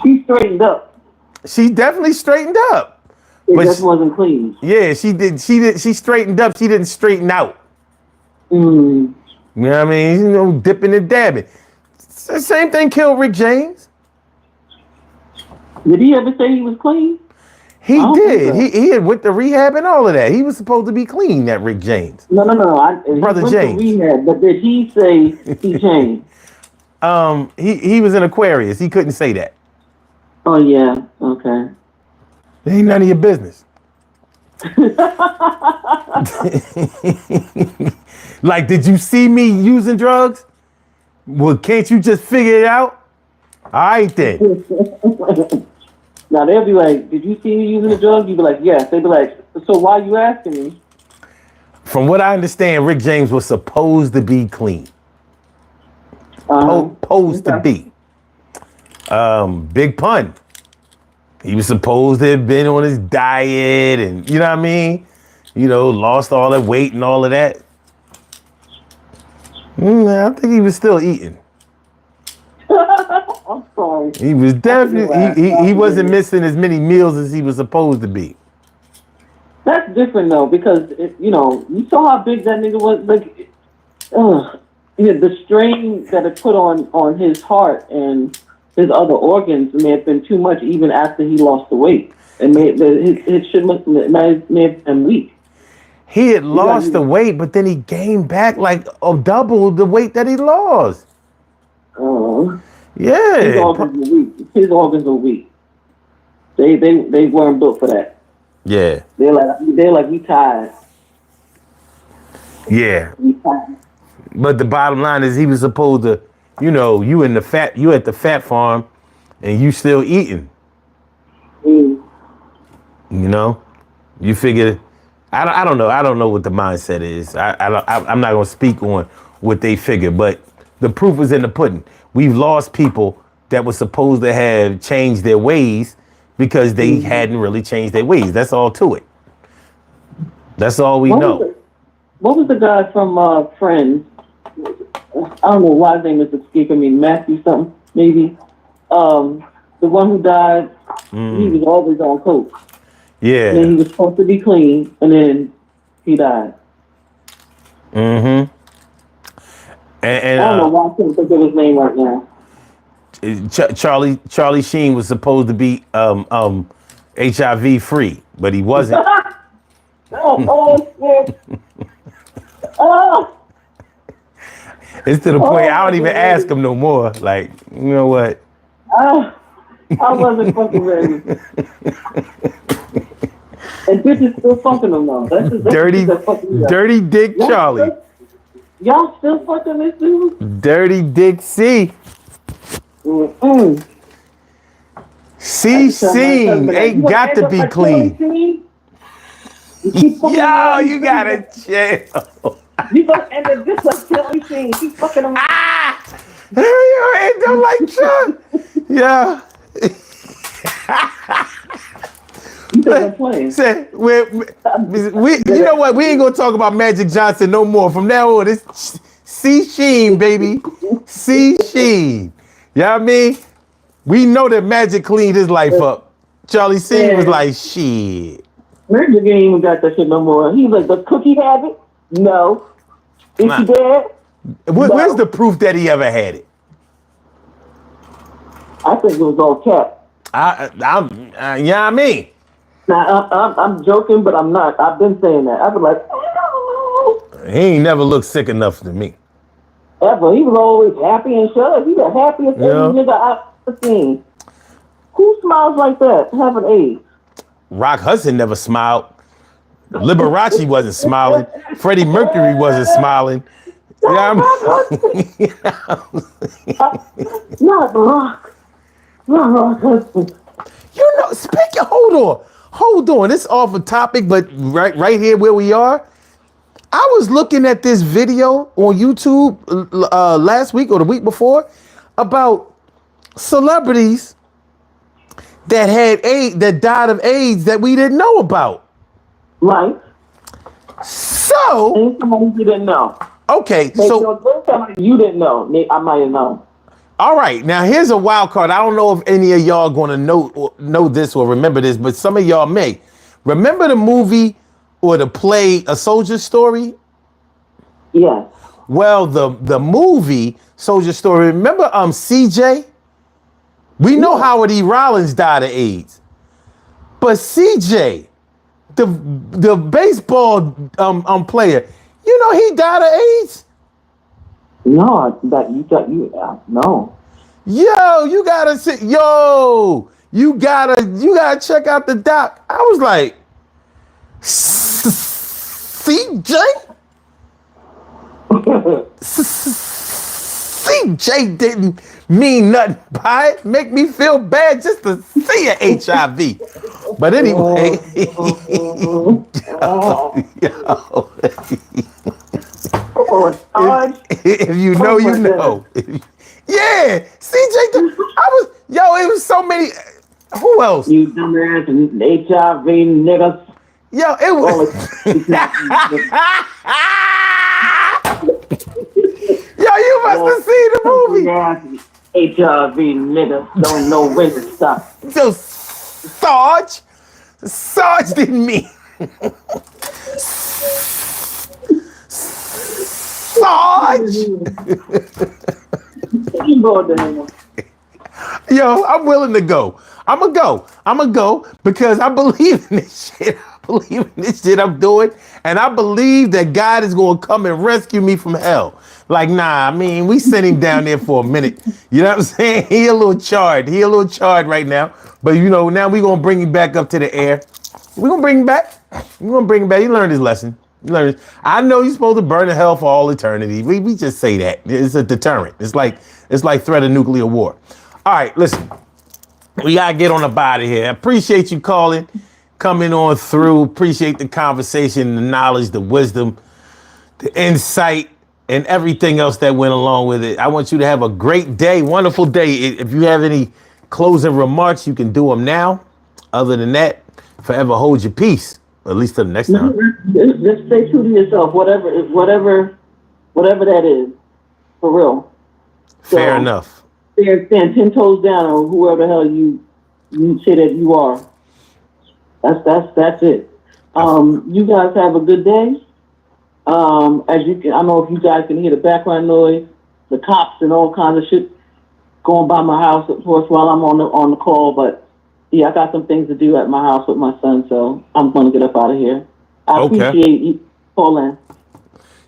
She straightened up. She definitely straightened up. It just wasn't clean. Yeah, she did. She straightened up. She didn't straighten out. Mm. You know what I mean? Dipping and dabbing. The same thing killed Rick James. Did he ever say he was clean? He did. So. He had went to rehab and all of that. He was supposed to be clean, that Rick James. No. Brother he went James. To rehab, but did he say he changed? He was in Aquarius. He couldn't say that. Oh yeah. Okay. It ain't none of your business. Like, did you see me using drugs? Well, can't you just figure it out? All right then. Now they'll be like, "Did you see me using the drug?" You be like, "Yes." They be like, "So why you asking me?" From what I understand, Rick James was supposed to be clean. Supposed to be. Big pun. He was supposed to have been on his diet and, you know what I mean? Lost all that weight and all of that. I think he was still eating. I'm sorry. He was definitely, he wasn't missing as many meals as he was supposed to be. That's different though, because you saw how big that nigga was. Like, the strain that it put on his heart and his other organs may have been too much even after he lost the weight. And his shit may have been weak. He had lost the weight, but then he gained back like double the weight that he lost. Yeah. His organs are weak. His organs are weak. They weren't built for that. Yeah. They're like we tired. Yeah. We tired. But the bottom line is he was supposed to, you at the fat farm and you still eating. Mm. You figure, I don't know. I don't know what the mindset is. I'm not going to speak on what they figure, but the proof is in the pudding. We've lost people that were supposed to have changed their ways because they hadn't really changed their ways. That's all to it. That's all we know. What was the guy from Friends? I don't know why his name is escaping me. Matthew something, maybe. The one who died, he was always on coke. Yeah. And he was supposed to be clean, and then he died. Mm-hmm. And I don't know why I can't think of his name right now. Charlie Sheen was supposed to be HIV free, but he wasn't. Oh shit! Oh. It's to the point I don't even ask him no more. Like, you know what? I wasn't fucking ready. And bitches still fucking him though. That's dirty Dick Charlie. Y'all still fucking this dude? Dirty Dick C. C Scene ain't got to be clean. You keep fucking Yo, around. you gotta chill. You know, and then just like Kelly saying, keep fucking around. Ah! You ain't don't like Chuck. Yeah. You think I'm playing? Say, you know what? We ain't gonna talk about Magic Johnson no more. From now on, it's C Sheen, baby. C Sheen. You know what I mean? We know that Magic cleaned his life up. Charlie C was like, shit. Magic ain't even got that shit no more. He's like, does Cookie have it? No. Is Nah. she dead? Where's the proof that he ever had it? I think it was all cat. You know what I mean? Now, I'm joking, but I'm not. I've been saying that. I've been like, oh. He ain't never looked sick enough to me. Ever. He was always happy and shut. He's the happiest nigga I've ever seen. Who smiles like that having AIDS? Rock Hudson never smiled. Liberace wasn't smiling. Freddie Mercury wasn't smiling. You know what I mean? Not Rock. Not Rock Hudson. You know, speaking, hold on. It's off a topic, but right here where we are, I was looking at this video on YouTube last week or the week before about celebrities that had AIDS, that died of AIDS that we didn't know about. Right. So, Ain't somebody you didn't know. okay, so somebody you didn't know. I might have known. all right, now here's a wild card. I don't know if any of y'all gonna know this or remember this, but some of y'all may. Remember the movie or the play A Soldier Story? Yes. Well, the movie Soldier Story. Remember CJ? We know Howard E. Rollins died of AIDS, but CJ, the baseball player, you know he died of AIDS. No, no. Yo, you gotta see. Yo, you gotta check out the doc. I was like, CJ. CJ didn't mean nothing by it. Make me feel bad just to see an HIV. But anyway, if you know, you know. Yeah, CJ. It was so many. Who else? You dumbass and HIV niggas. Yo, it was. Yo, you must have seen the movie. HIV niggas don't know when to stop. So, Sarge didn't mean. Sarge. Yo, I'm willing to go. I'm gonna go because I believe in this shit. I believe in this shit I'm doing, and I believe that God is gonna come and rescue me from hell. Like, nah, I mean, we sent him down there for a minute. You know what I'm saying? He a little charred right now. But you know, now we gonna bring him back up to the air. We gonna bring him back. He learned his lesson. I know you're supposed to burn in hell for all eternity. We just say that. It's a deterrent. It's like threat of nuclear war. All right, listen. We gotta get on up out of here. I appreciate you calling, coming on through. Appreciate the conversation, the knowledge, the wisdom, the insight, and everything else that went along with it. I want you to have a great day, wonderful day. If you have any closing remarks, you can do them now. Other than that, forever hold your peace. At least till the next time. Just stay true to yourself, whatever that is, for real. Fair enough. Stand 10 toes down, or whoever the hell you say that you are. That's it. You guys have a good day. As you can, I don't know if you guys can hear the background noise, the cops and all kinds of shit going by my house, of course, while I'm on the call. But yeah, I got some things to do at my house with my son, so I'm going to get up out of here. I appreciate you calling.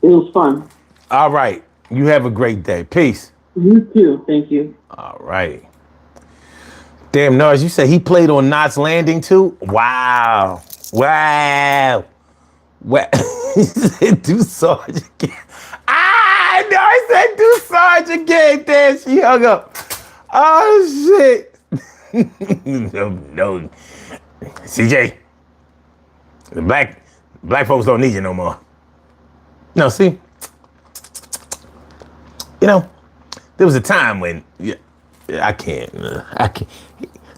It was fun. All right. You have a great day. Peace. You too. Thank you. All right. Damn, Nars, you said he played on Knots Landing too? Wow. He said do Sarge again. No, he said do Sarge again. Damn, she hung up. Oh, shit. No. CJ, the Black folks don't need you no more. No, see, you know, there was a time when I can't.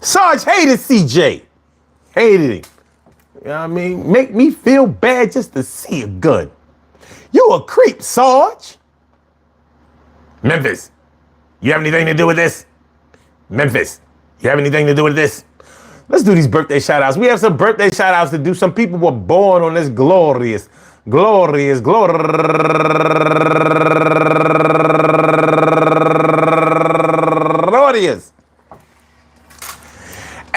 Sarge hated CJ. Hated him. You know what I mean? Make me feel bad just to see a gun. You a creep, Sarge. Memphis, you have anything to do with this? Memphis, you have anything to do with this? Let's do these birthday shout outs. We have some birthday shout outs to do. Some people were born on this glorious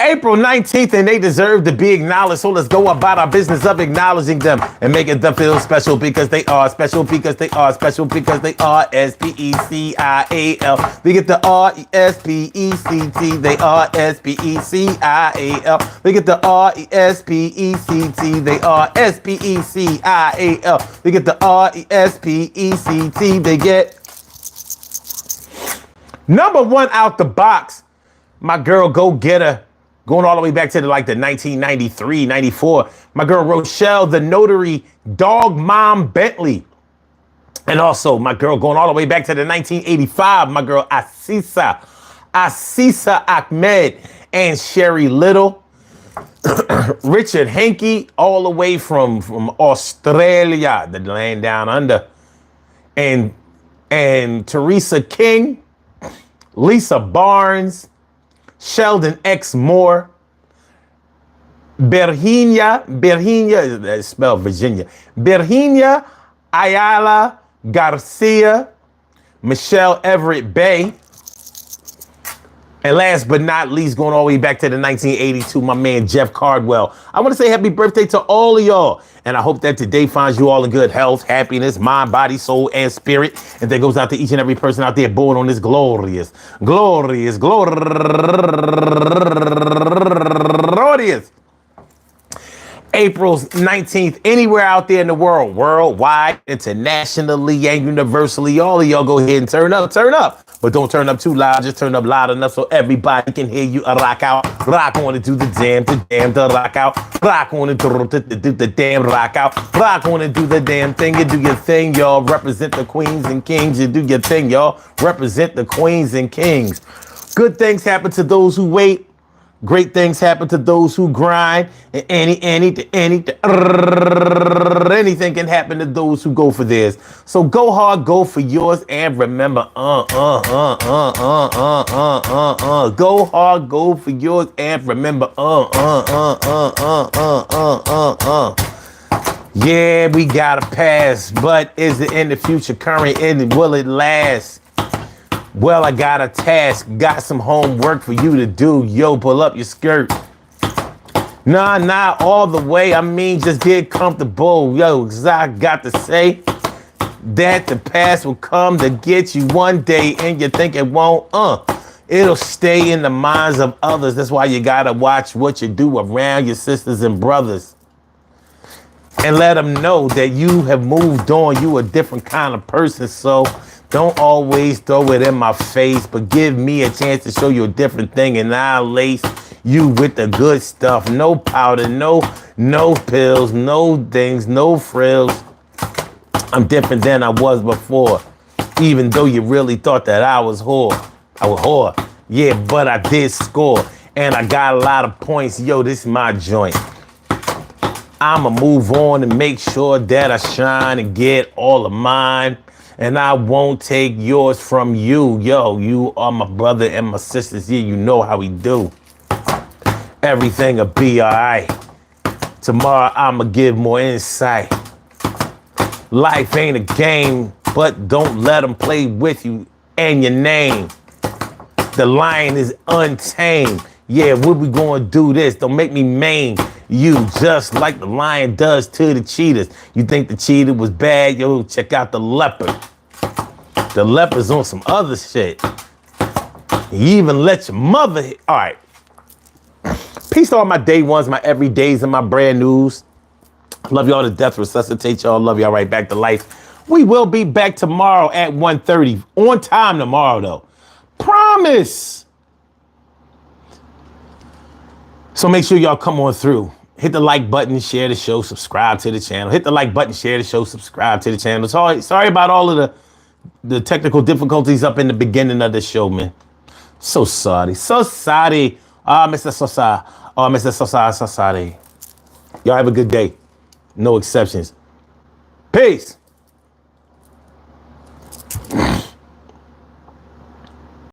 April 19th, and they deserve to be acknowledged. So let's go about our business of acknowledging them and making them feel special because they are special, because they are special, because they are S-P-E-C-I-A-L. We get the R-E-S-P-E-C-T. They are S-P-E-C-I-A-L. We get the R-E-S-P-E-C-T. They are S-P-E-C-I-A-L. We get the R-E-S-P-E-C-T. They get number one out the box. My girl, go get her. Going all the way back to the 1993, 94. My girl Rochelle, the notary, Dog Mom Bentley. And also my girl going all the way back to the 1985, my girl Asisa Ahmed and Sherry Little. Richard Hankey, all the way from Australia, the land down under. And Teresa King, Lisa Barnes, Sheldon X. Moore, Virginia, that's spelled Virginia, Virginia Ayala Garcia, Michelle Everett Bay, and last but not least, going all the way back to the 1982, my man Jeff Cardwell. I want to say happy birthday to all of y'all. And I hope that today finds you all in good health, happiness, mind, body, soul, and spirit. And that goes out to each and every person out there born on this glorious April 19th, anywhere out there in the world, worldwide, internationally, and universally. All of y'all go ahead and turn up. But don't turn up too loud, just turn up loud enough so everybody can hear you. Rock out, rock on it, do the damn, to rock out. Rock on it, do the damn, rock out. Rock on it, do the damn thing, you do your thing, y'all. Represent the queens and kings, you do your thing, y'all. Represent the queens and kings. Good things happen to those who wait. Great things happen to those who grind, and anything can happen to those who go for theirs. So go hard, go for yours, and remember, go hard, go for yours, and remember, Yeah, we got a pass, but is it in the future, current, and will it last? Well, I got a task, got some homework for you to do. Yo, pull up your skirt. Nah, not all the way. I mean, just get comfortable. Yo, cause I got to say that the past will come to get you one day and you think it won't. It'll stay in the minds of others. That's why you gotta watch what you do around your sisters and brothers. And let them know that you have moved on. You a different kind of person, so don't always throw it in my face, but give me a chance to show you a different thing, and I'll lace you with the good stuff. No powder, no pills, no things, no frills. I'm different than I was before, even though you really thought that I was whore. Yeah, but I did score, and I got a lot of points. Yo, this is my joint. I'ma move on and make sure that I shine and get all of mine. And I won't take yours from you. Yo, you are my brother and my sisters. Yeah, you know how we do. Everything'll be all right. Tomorrow, I'ma give more insight. Life ain't a game, but don't let them play with you and your name. The lion is untamed. Yeah, what we gonna do this? Don't make me maim you just like the lion does to the cheetahs. You think the cheetah was bad? Yo, check out the leopard. The leopard's on some other shit. You even let your mother hit. All right. Peace to all my day ones, my everydays, and my brand news. Love y'all to death, resuscitate y'all. Love y'all right back to life. We will be back tomorrow at 1:30. On time tomorrow, though. Promise. So make sure y'all come on through Hit the like button, share the show, subscribe to the channel. Hit the like button, share the show, subscribe to the channel. Sorry about all of the technical difficulties up in the beginning of the show, man. So sorry. So sorry. Mr. Sosa. Oh, Mr. Sosa, so sorry. Y'all have a good day. No exceptions. Peace.